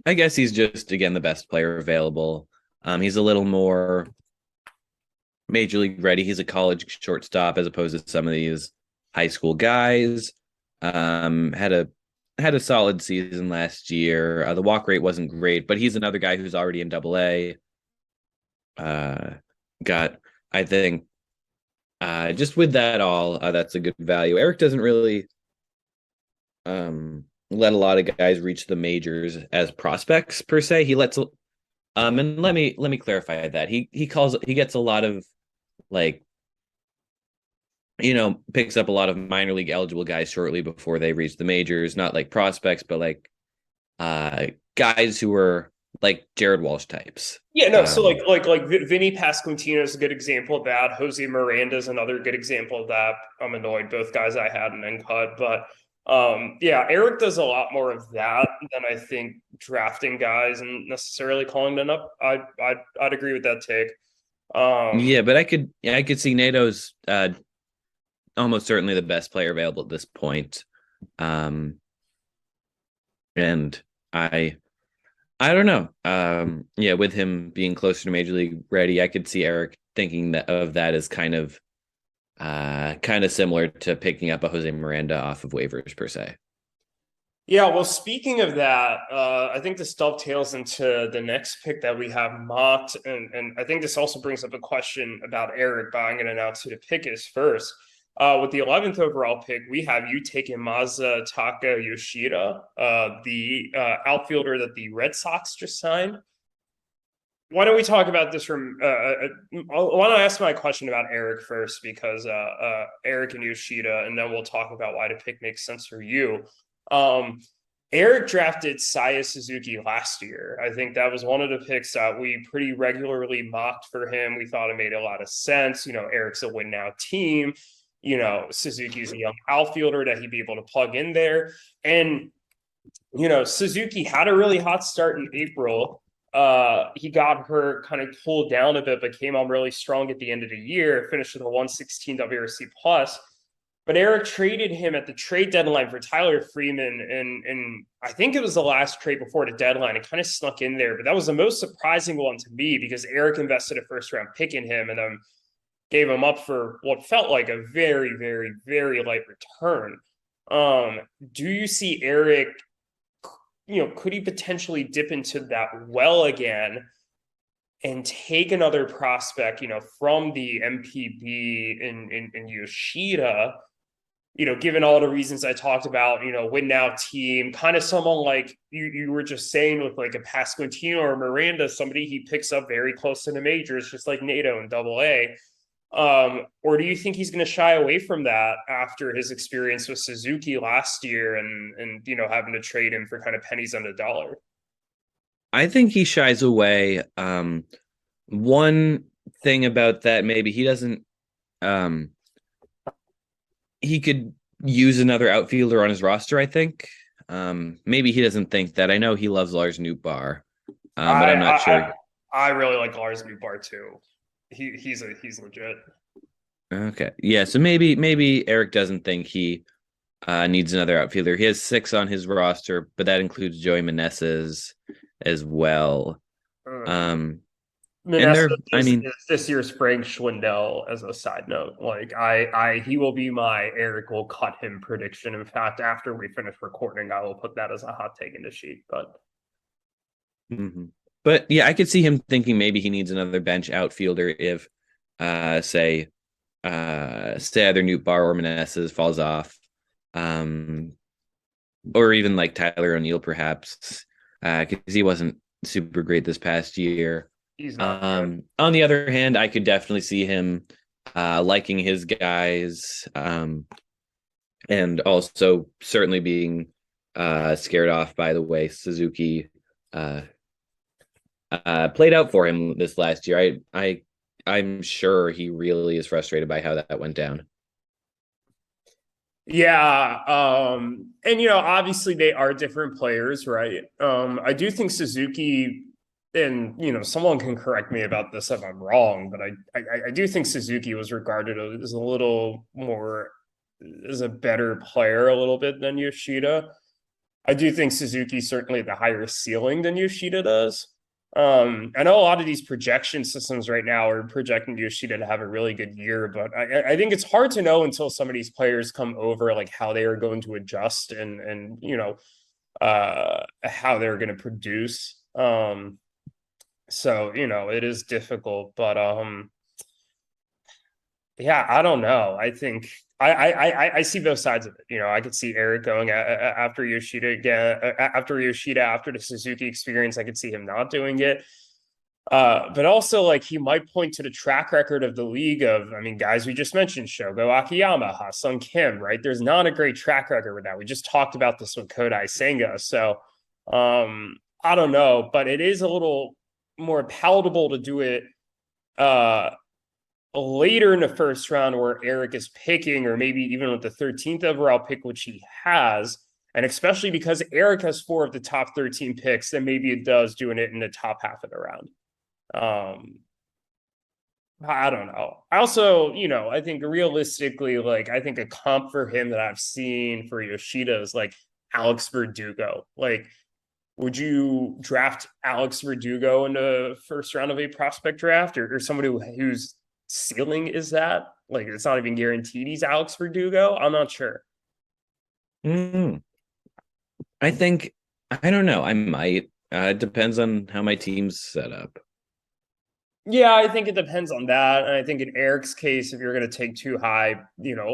Speaker 1: I guess he's just again the best player available. He's a little more major league ready. He's a college shortstop as opposed to some of these high school guys. Had a solid season last year. The walk rate wasn't great, but he's another guy who's already in Double A. Got I think just with that all, that's a good value. Eric doesn't really let a lot of guys reach the majors as prospects per se. He lets and let me clarify that. He gets a lot of like picks up a lot of minor league eligible guys shortly before they reach the majors, not like prospects, but like guys who were like Jared Walsh types.
Speaker 2: Yeah, no. So like Vinny Pasquantino is a good example of that. Jose Miranda is another good example of that. I'm annoyed both guys I had and then cut, but yeah, Eric does a lot more of that than I think drafting guys and necessarily calling them up. I'd agree with that take.
Speaker 1: Yeah, but I could see NATO's almost certainly the best player available at this point. And I don't know. Yeah, with him being closer to Major League ready, I could see Eric thinking of that as kind of similar to picking up a Jose Miranda off of waivers per se.
Speaker 2: Yeah, well, speaking of that, I think this dovetails into the next pick that we have mocked, and I think this also brings up a question about Eric, but I'm going to announce who the pick is first. With the 11th overall pick, we have you taking Masataka Yoshida, the outfielder that the Red Sox just signed. Why don't we talk about this from? Why don't I ask my question about Eric first, because Eric and Yoshida, and then we'll talk about why the pick makes sense for you. Eric drafted Saya Suzuki last year. I think that was one of the picks that we pretty regularly mocked for him. We thought it made a lot of sense. Eric's a win now team. Suzuki's a young outfielder that he'd be able to plug in there. And, Suzuki had a really hot start in April. He got hurt, kind of cooled down a bit, but came on really strong at the end of the year, finished with a 116 WRC plus. But Eric traded him at the trade deadline for Tyler Freeman, and I think it was the last trade before the deadline. It kind of snuck in there, but that was the most surprising one to me because Eric invested a first-round pick in him and then gave him up for what felt like a very, very, very light return. Do you see Eric, could he potentially dip into that well again and take another prospect, from the MPB in Yoshida, given all the reasons I talked about, win now team, kind of someone like you were just saying with like a Pasquantino or Miranda, somebody he picks up very close to the majors, just like Nato in Double A. Or do you think he's going to shy away from that after his experience with Suzuki last year and having to trade him for kind of pennies on the dollar?
Speaker 1: I think he shies away. One thing about that, maybe he doesn't. He could use another outfielder on his roster. I think. Maybe he doesn't think that. I know he loves Lars Nootbaar, but I'm not sure.
Speaker 2: I really like Lars Nootbaar too. He's legit.
Speaker 1: Okay, yeah. So maybe Eric doesn't think he needs another outfielder. He has 6 on his roster, but that includes Joey Meneses as well.
Speaker 2: Meneses is this year's Frank Schwindel as a side note. Like he will be my Eric will cut him prediction. In fact, after we finish recording, I will put that as a hot take in the sheet.
Speaker 1: But yeah, I could see him thinking maybe he needs another bench outfielder if say either Nootbaar or Meneses falls off. Or even like Tyler O'Neill, perhaps, because he wasn't super great this past year.
Speaker 2: He's not.
Speaker 1: On the other hand, I could definitely see him liking his guys, and also certainly being scared off by the way Suzuki played out for him this last year. I'm sure he really is frustrated by how that went down.
Speaker 2: Yeah, and obviously they are different players, right? I do think Suzuki, and someone can correct me about this if I'm wrong, but I do think Suzuki was regarded as a little more as a better player a little bit than Yoshida. I do think Suzuki certainly the higher ceiling than Yoshida does. I know a lot of these projection systems right now are projecting Yoshida to have a really good year, but I think it's hard to know until some of these players come over, like how they are going to adjust and how they're going to produce. So it is difficult, but yeah, I don't know. I think I see both sides of it. I could see Eric going after Yoshida again, after the Suzuki experience. I could see him not doing it. But also, like, he might point to the track record of the league of, I mean, guys we just mentioned, Shogo Akiyama, Ha-Sung Kim, right? There's not a great track record with that. We just talked about this with Kodai Senga. So I don't know, but it is a little more palatable to do it later in the first round where Eric is picking, or maybe even with the 13th overall pick, which he has. And especially because Eric has 4 of the top 13 picks, then maybe it does doing it in the top half of the round. I don't know. I also, I think realistically, like, I think a comp for him that I've seen for Yoshida is like Alex Verdugo. Like, would you draft Alex Verdugo in the first round of a prospect draft, or somebody whose ceiling is that? Like, it's not even guaranteed he's Alex Verdugo. I'm not sure.
Speaker 1: Mm, I think I don't know. I might. It depends on how my team's set up.
Speaker 2: Yeah, I think it depends on that. And I think in Eric's case, if you're going to take too high,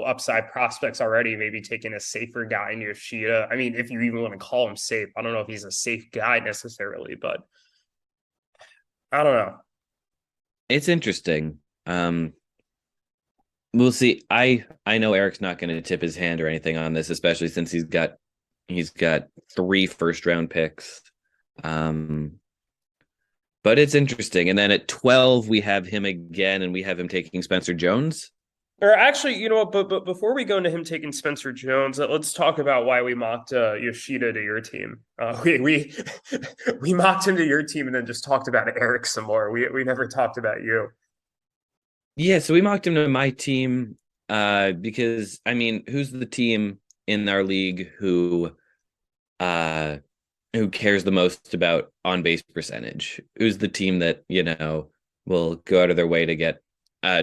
Speaker 2: upside prospects already, maybe taking a safer guy in Yoshida. I mean, if you even want to call him safe, I don't know if he's a safe guy necessarily, but I don't know.
Speaker 1: It's interesting. We'll see. I know Eric's not going to tip his hand or anything on this, especially since he's got 3 first round picks. But it's interesting. And then at 12, we have him again, and we have him taking Spencer Jones.
Speaker 2: Or actually, you know what? But before we go into him taking Spencer Jones, let's talk about why we mocked Yoshida to your team. We we mocked him to your team, and then just talked about Eric some more. We never talked about you.
Speaker 1: Yeah, so we mocked him to my team because I mean, who's the team in our league who cares the most about on base percentage? Who's the team that, will go out of their way to get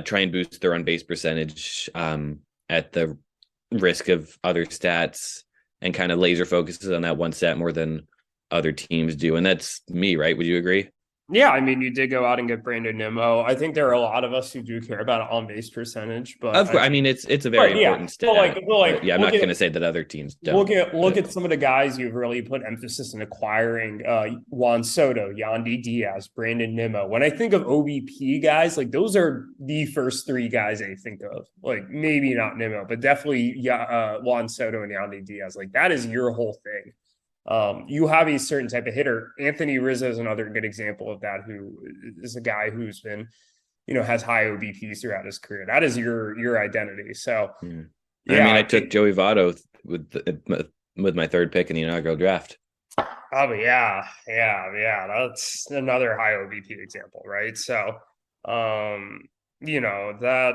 Speaker 1: try and boost their on base percentage at the risk of other stats, and kind of laser focuses on that one stat more than other teams do? And that's me, right? Would you agree?
Speaker 2: Yeah, I mean, you did go out and get Brandon Nimmo. I think there are a lot of us who do care about on base percentage, but
Speaker 1: Of course, I mean it's a very
Speaker 2: but yeah,
Speaker 1: important
Speaker 2: but
Speaker 1: stat.
Speaker 2: like
Speaker 1: Yeah, I'm
Speaker 2: look
Speaker 1: not going
Speaker 2: at
Speaker 1: to say that other teams
Speaker 2: look
Speaker 1: don't.
Speaker 2: at look
Speaker 1: But
Speaker 2: at some of the guys you've really put emphasis in acquiring: Juan Soto, Yandy Diaz, Brandon Nimmo. When I think of OBP guys, like, those are the first 3 guys I think of. Like, maybe not Nimmo, but definitely Juan Soto and Yandy Diaz. Like, that is your whole thing. You have a certain type of hitter. Anthony Rizzo is another good example of that, who is a guy who's been, has high OBPs throughout his career. That is your identity. So
Speaker 1: yeah. I
Speaker 2: yeah,
Speaker 1: mean, I
Speaker 2: I
Speaker 1: took
Speaker 2: think,
Speaker 1: Joey Votto with my 3rd pick in the inaugural draft.
Speaker 2: oh yeah. That's another high OBP example, right? So that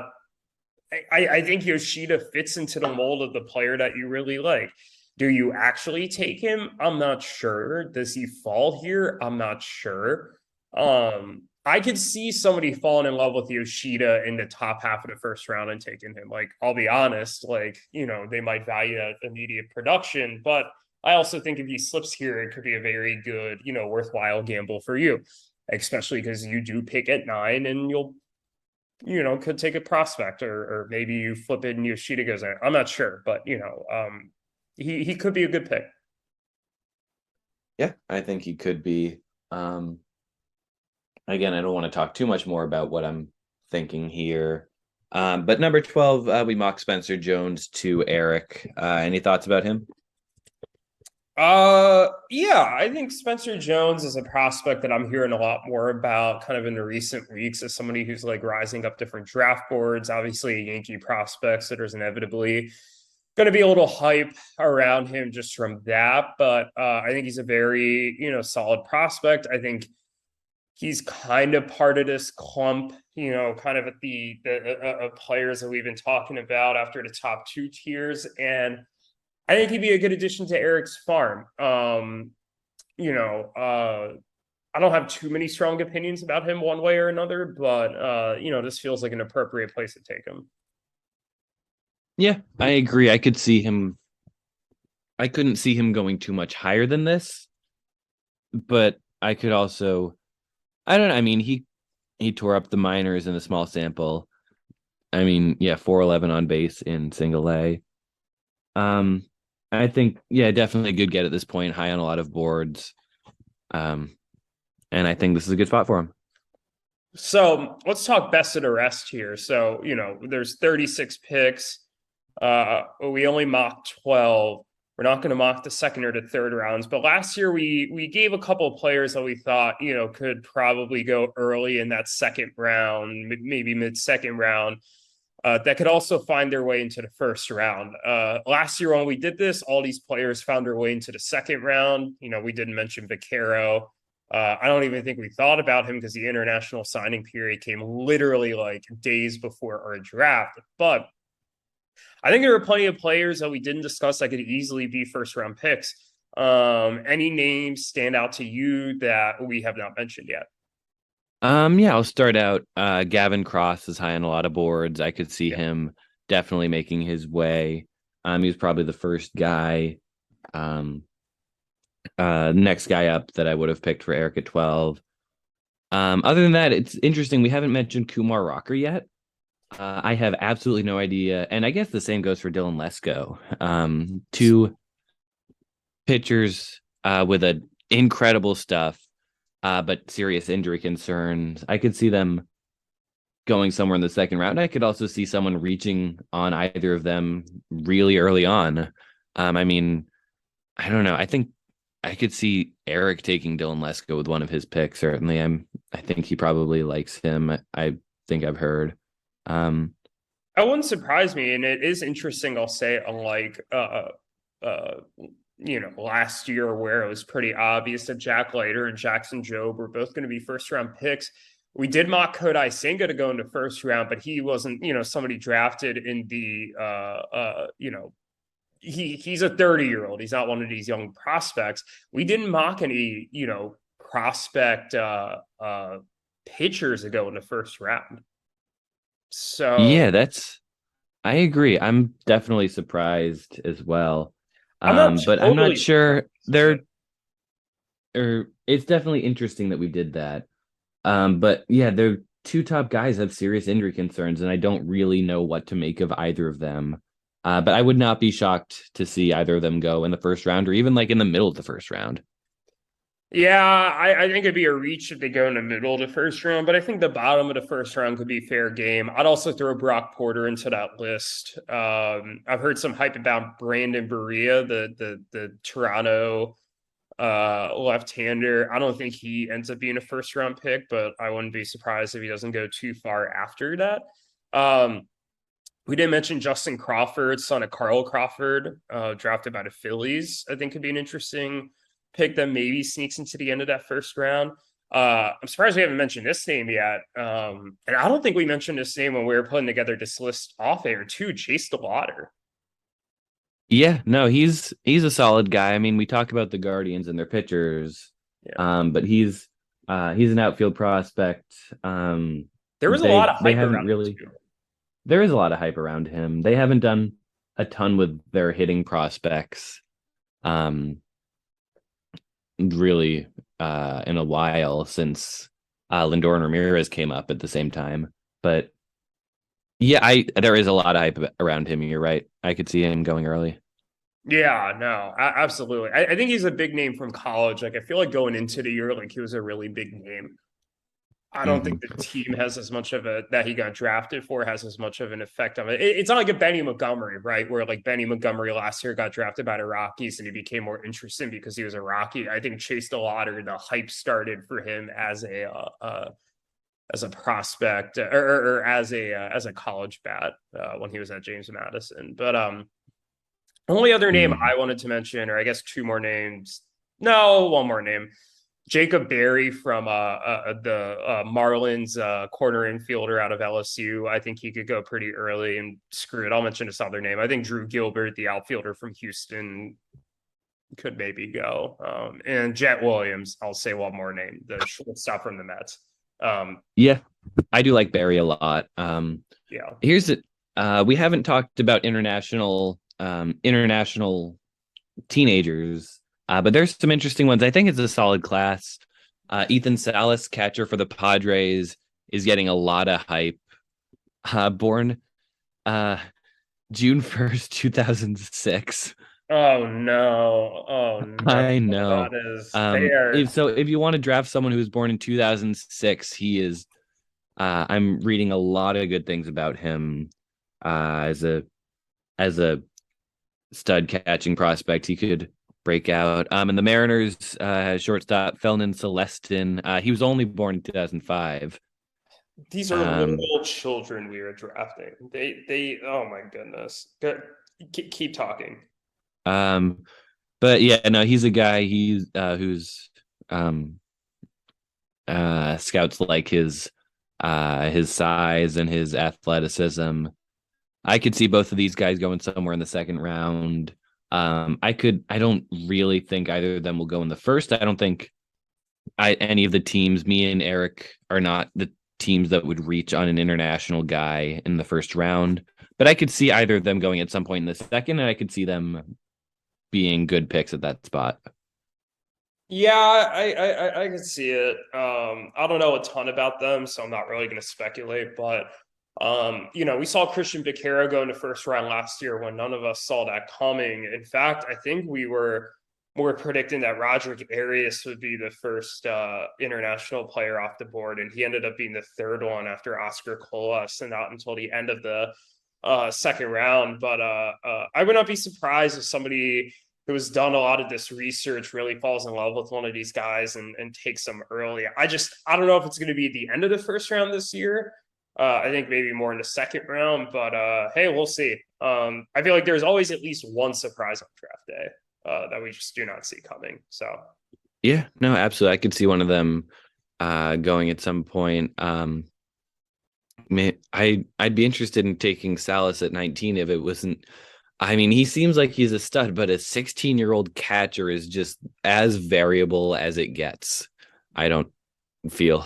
Speaker 2: I think Yoshida fits into the mold of the player that you really like. Do you actually take him? I'm not sure. Does he fall here? I'm not sure. I could see somebody falling in love with Yoshida in the top half of the first round and taking him. Like, I'll be honest, like, they might value that immediate production, but I also think if he slips here, it could be a very good, worthwhile gamble for you, especially because you do pick at 9, and you'll could take a prospect, or maybe you flip it and Yoshida goes in. I'm not sure, but he could be a good pick.
Speaker 1: Yeah, I think he could be. Um, Again, I don't want to talk too much more about what I'm thinking here. But number 12, we mock Spencer Jones to Eric. Any thoughts about him?
Speaker 2: Yeah, I think Spencer Jones is a prospect that I'm hearing a lot more about kind of in the recent weeks, as somebody who's like rising up different draft boards. Obviously a Yankee prospect, so there's inevitably going to be a little hype around him just from that, but I think he's a very, solid prospect. I think he's kind of part of this clump, kind of at the players that we've been talking about after the top two tiers. And I think he'd be a good addition to Eric's farm. You know, I don't have too many strong opinions about him one way or another, but this feels like an appropriate place to take him.
Speaker 1: Yeah, I agree. I couldn't see him going too much higher than this, but I could also, I don't know. I mean, he tore up the minors in a small sample. I mean, yeah, 411 on base in single A. Um, I think, yeah, definitely a good get at this point, high on a lot of boards. Um, and I think this is a good spot for him.
Speaker 2: So let's talk best of the rest here. So, there's 36 picks. We only mocked 12. We're not going to mock the second or the third rounds, but last year we gave a couple of players that we thought, could probably go early in that second round, maybe mid-second round. That could also find their way into the first round. Last year when we did this, all these players found their way into the second round. We didn't mention Vaquero. I don't even think we thought about him because the international signing period came literally like days before our draft. But I think there are plenty of players that we didn't discuss that could easily be first round picks. Any names stand out to you that we have not mentioned yet?
Speaker 1: Yeah, I'll start out. Gavin Cross is high on a lot of boards. I could see him definitely making his way. He was probably the first guy, next guy up that I would have picked for Eric at 12. Other than that, it's interesting. We haven't mentioned Kumar Rocker yet. I have absolutely no idea. And I guess the same goes for Dylan Lesko. Two pitchers with a incredible stuff, but serious injury concerns. I could see them going somewhere in the second round. I could also see someone reaching on either of them really early on. I mean, I don't know. I think I could see Eric taking Dylan Lesko with one of his picks. Certainly, I think he probably likes him. I think I've heard. Um,
Speaker 2: That wouldn't surprise me, and it is interesting. I'll say, unlike last year where it was pretty obvious that Jack Leiter and Jackson Jobe were both going to be first round picks. We did mock Kodai Senga to go into first round, but he wasn't, somebody drafted in the he's a 30-year-old. He's not one of these young prospects. We didn't mock any, prospect pitchers to go in the first round. So
Speaker 1: yeah, I agree. I'm definitely surprised as well.
Speaker 2: I'm not
Speaker 1: But I'm not
Speaker 2: totally
Speaker 1: sure
Speaker 2: surprised.
Speaker 1: it's definitely interesting that we did that. But yeah, their two top guys have serious injury concerns, and I don't really know what to make of either of them. But I would not be shocked to see either of them go in the first round or even like in the middle of the first round.
Speaker 2: Yeah, I think it'd be a reach if they go in the middle of the first round, but I think the bottom of the first round could be fair game. I'd also throw Brock Porter into that list. I've heard some hype about Brandon Berea, the Toronto left-hander. I don't think he ends up being a first round pick, but I wouldn't be surprised if he doesn't go too far after that. We didn't mention Justin Crawford, son of Carl Crawford, drafted by the Phillies. I think could be an interesting pick that maybe sneaks into the end of that first round. I'm surprised we haven't mentioned this name yet. And I don't think we mentioned this name when we were putting together this list off air too. Chase DeLauder.
Speaker 1: Yeah, no, he's a solid guy. I mean, we talk about the Guardians and their pitchers,
Speaker 2: Yeah.
Speaker 1: but he's an outfield prospect.
Speaker 2: There was a lot of
Speaker 1: They
Speaker 2: hype
Speaker 1: haven't
Speaker 2: around him
Speaker 1: really
Speaker 2: too.
Speaker 1: there is a lot of hype around him. They haven't done a ton with their hitting prospects, really, in a while since Lindor and Ramirez came up at the same time. But yeah, there is a lot of hype around him. You're right. I could see him going early.
Speaker 2: Yeah, no, absolutely. I think he's a big name from college. Like, I feel like going into the year, like he was a really big name. I don't think
Speaker 1: Hmm.
Speaker 2: the team has as much of a that he got drafted for has as much of an effect on it. It's not like a Benny Montgomery, right? Where like Benny Montgomery last year got drafted by the Rockies and he became more interesting because he was a Rocky. I think Chase DeLauder, the hype started for him as a prospect or as a college bat when he was at James Madison. But Only other name
Speaker 1: Mm.
Speaker 2: I wanted to mention, or I guess two more names. No, one more name. Jacob Berry from the Marlins corner infielder out of LSU. I think he could go pretty early. And screw it, I'll mention this other name. I think Drew Gilbert, the outfielder from Houston, could maybe go. And Jet Williams, I'll say one more name, the shortstop from the Mets.
Speaker 1: Yeah, I do like Barry a lot.
Speaker 2: Yeah.
Speaker 1: Here's it. We haven't talked about international teenagers, but there's some interesting ones. I think it's a solid class. Ethan Salas, catcher for the Padres, is getting a lot of hype. Born uh, June 1st, 2006.
Speaker 2: Oh no. Oh no.
Speaker 1: I
Speaker 2: That
Speaker 1: know.
Speaker 2: is fair.
Speaker 1: If you want to draft someone who was born in 2006, he is. I'm reading a lot of good things about him as a stud catching prospect. He could break out. And the Mariners shortstop Felnin Celestin. He was only born in 2005.
Speaker 2: These are
Speaker 1: Um,
Speaker 2: little children we are drafting. Oh my goodness. Good. Keep talking.
Speaker 1: um, but yeah, no, he's a guy. He's who's um, scouts like his size and his athleticism. I could see both of these guys going somewhere in the second round. I don't really think either of them will go in the first. I don't think any of the teams, me and Eric, are not the teams that would reach on an international guy in the first round. But I could see either of them going at some point in the second, and I could see them being good picks at that spot.
Speaker 2: Yeah, I can see it. I don't know a ton about them, so I'm not really going to speculate. But we saw Christian Vaquero go in the first round last year when none of us saw that coming. In fact, I think we were more predicting that Roderick Arias would be the first international player off the board, and he ended up being the third one after Oscar Colas, and not until the end of the second round. But I would not be surprised if somebody who has done a lot of this research really falls in love with one of these guys and takes them early. I don't know if it's going to be at the end of the first round this year. I think maybe more in the second round, but hey, we'll see. I feel like there's always at least one surprise on draft day that we just do not see coming. So
Speaker 1: Yeah, no, absolutely. I could see one of them going at some point. I'd be interested in taking Salas at 19 if it wasn't. I mean, he seems like he's a stud, but a 16-year-old catcher is just as variable as it gets. I don't feel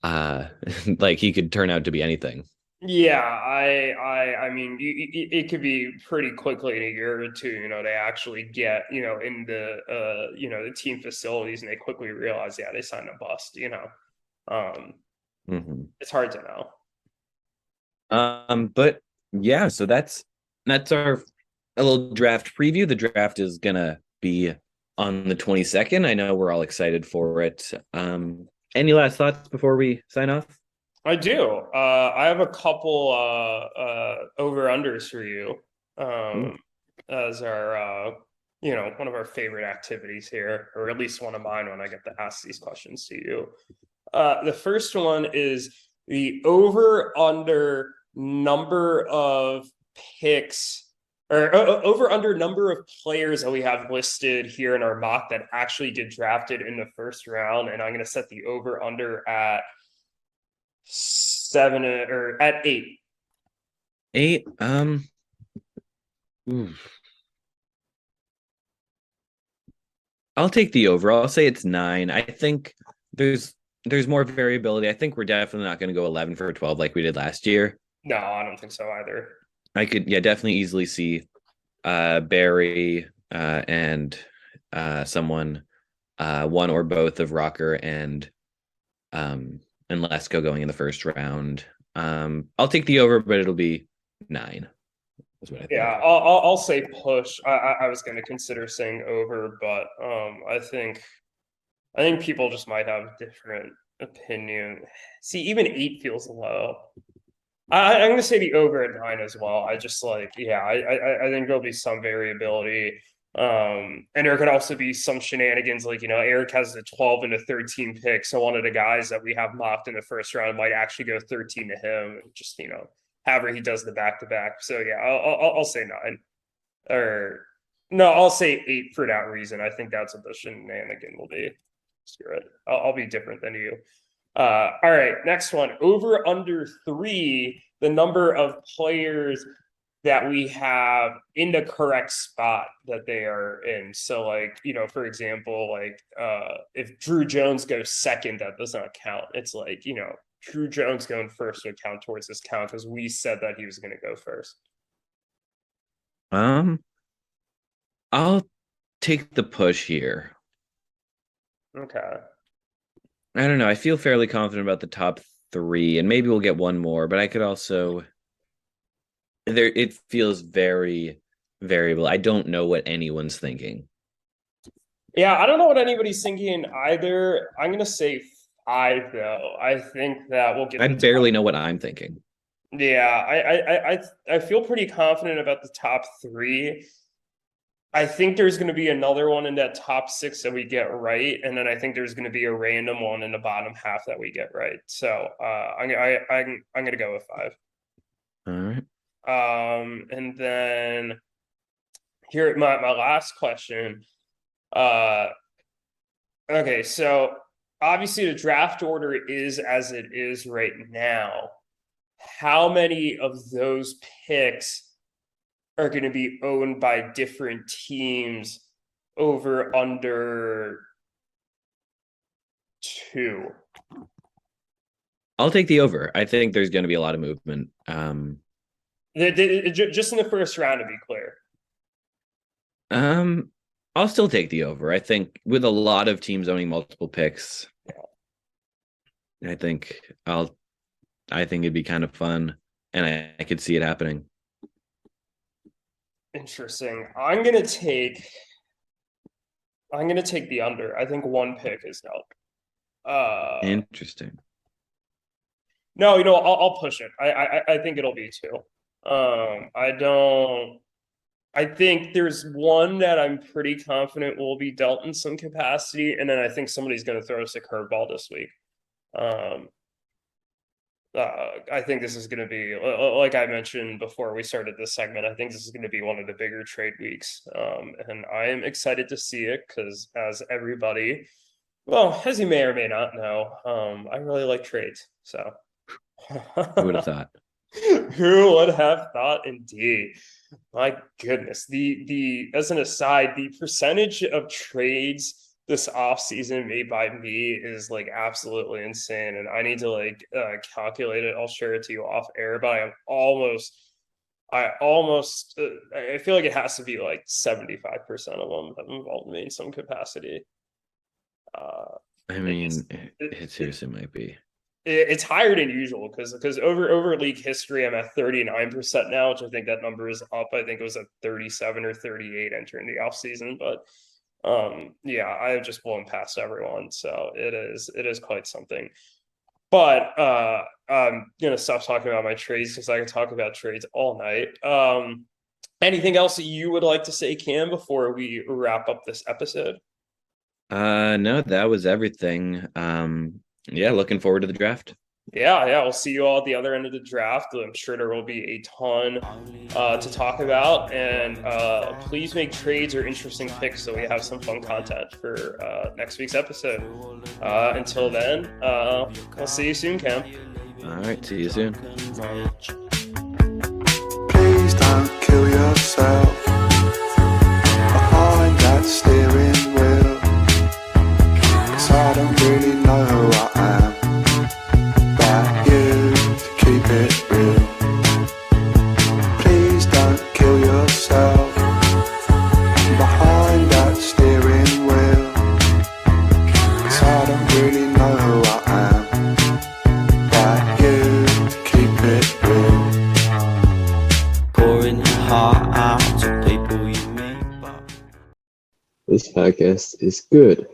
Speaker 1: like he could turn out to be anything.
Speaker 2: yeah, I mean, it could be pretty quickly in a year or two. They actually get in the team facilities, and they quickly realize, yeah, they signed a bust.
Speaker 1: Mhm.
Speaker 2: It's hard to know.
Speaker 1: But yeah, so that's our a little draft preview. The draft is gonna be on the 22nd. I know we're all excited for it. Any last thoughts before we sign off?
Speaker 2: I do. I have a couple over unders for you,
Speaker 1: Ooh.
Speaker 2: as our one of our favorite activities here, or at least one of mine when I get to ask these questions to you. The first one is the over under number of picks, or over under number of players that we have listed here in our mock that actually get drafted in the first round, and I'm going to set the over under at seven or at eight.
Speaker 1: Eight. Oof. I'll take the over. I'll say it's 9. I think there's more variability. I think we're definitely not going to go 11 for 12 like we did last year.
Speaker 2: No, I don't think so either.
Speaker 1: I could, yeah, definitely easily see Barry and someone, one or both of Rocker and Lesko going in the first round. I'll take the over, but it'll be 9. That's what I
Speaker 2: Yeah,
Speaker 1: think.
Speaker 2: I'll say push. I was going to consider saying over, but I think people just might have different opinion. See, even 8 feels low. I'm going to say the over at 9 as well. I just yeah, I think there'll be some variability. And there could also be some shenanigans, like Eric has the 12 and the 13 pick, so one of the guys that we have mocked in the first round might actually go 13 to him. Just however he does the back to back. So yeah, I'll say 9. or no, I'll say 8 for that reason. I think that's what the shenanigan will be. Screw it. I'll be different than you. All right, next one. Over under 3, the number of players that we have in the correct spot that they are in. So, like, for example, like if Drew Jones goes second, that does not count. It's like, Drew Jones going first would count towards this count because we said that he was going to go first.
Speaker 1: I'll take the push here.
Speaker 2: Okay.
Speaker 1: I don't know. I feel fairly confident about the top 3, and maybe we'll get one more, but I could also it feels very variable. I don't know what anyone's thinking.
Speaker 2: Yeah, I don't know what anybody's thinking either. I'm gonna say 5 though. I think that we'll get.
Speaker 1: I barely know what I'm thinking.
Speaker 2: Yeah, I feel pretty confident about the top 3. I think there's going to be another one in that top 6 that we get right, and then I think there's going to be a random one in the bottom half that we get right. So I'm going to go with 5.
Speaker 1: All right.
Speaker 2: And then here my last question. Okay, so obviously the draft order is as it is right now. How many of those picks are going to be owned by different teams over under 2?
Speaker 1: I'll take the over. I think there's going to be a lot of movement.
Speaker 2: Just in the first round, to be clear.
Speaker 1: I'll still take the over. I think with a lot of teams owning multiple picks, I think it'd be kind of fun, and I could see it happening.
Speaker 2: Interesting. I'm gonna take the under. I think 1 pick is no.
Speaker 1: Interesting.
Speaker 2: No, I'll push it. I think it'll be 2. I think there's one that I'm pretty confident will be dealt in some capacity, and then I think somebody's gonna throw us a curveball this week. I think this is going to be, like I mentioned before we started this segment, I think this is going to be one of the bigger trade weeks. And I am excited to see it because as everybody, well, as you may or may not know, I really like trades. So
Speaker 1: who would have thought?
Speaker 2: Who would have thought indeed? My goodness. The as an aside, the percentage of trades this offseason made by me is like absolutely insane, and I need to like calculate it. I'll share it to you off air, but I feel like it has to be like 75% of them have involved me in some capacity.
Speaker 1: I mean, it seriously might be.
Speaker 2: It's higher than usual because over league history, I'm at 39% now, which I think that number is up. I think it was at 37 or 38 entering the offseason, but yeah, I have just blown past everyone, so it is quite something. But I'm gonna stop talking about my trades because I can talk about trades all night. Anything else that you would like to say, Cam, before we wrap up this episode?
Speaker 1: No, that was everything. Yeah, looking forward to the draft.
Speaker 2: Yeah, we'll see you all at the other end of the draft. I'm sure there will be a ton to talk about, and please make trades or interesting picks so we have some fun content for next week's episode. Until then, I'll see you soon, Cam.
Speaker 1: All right, see you soon.
Speaker 3: Please don't kill yourself behind that steering wheel, 'cause I don't really know who I am. Keep it real. Please don't kill yourself behind that steering wheel, 'cause I don't really know who I am. But you keep it real. Pouring your heart out to people you meet. This podcast is good.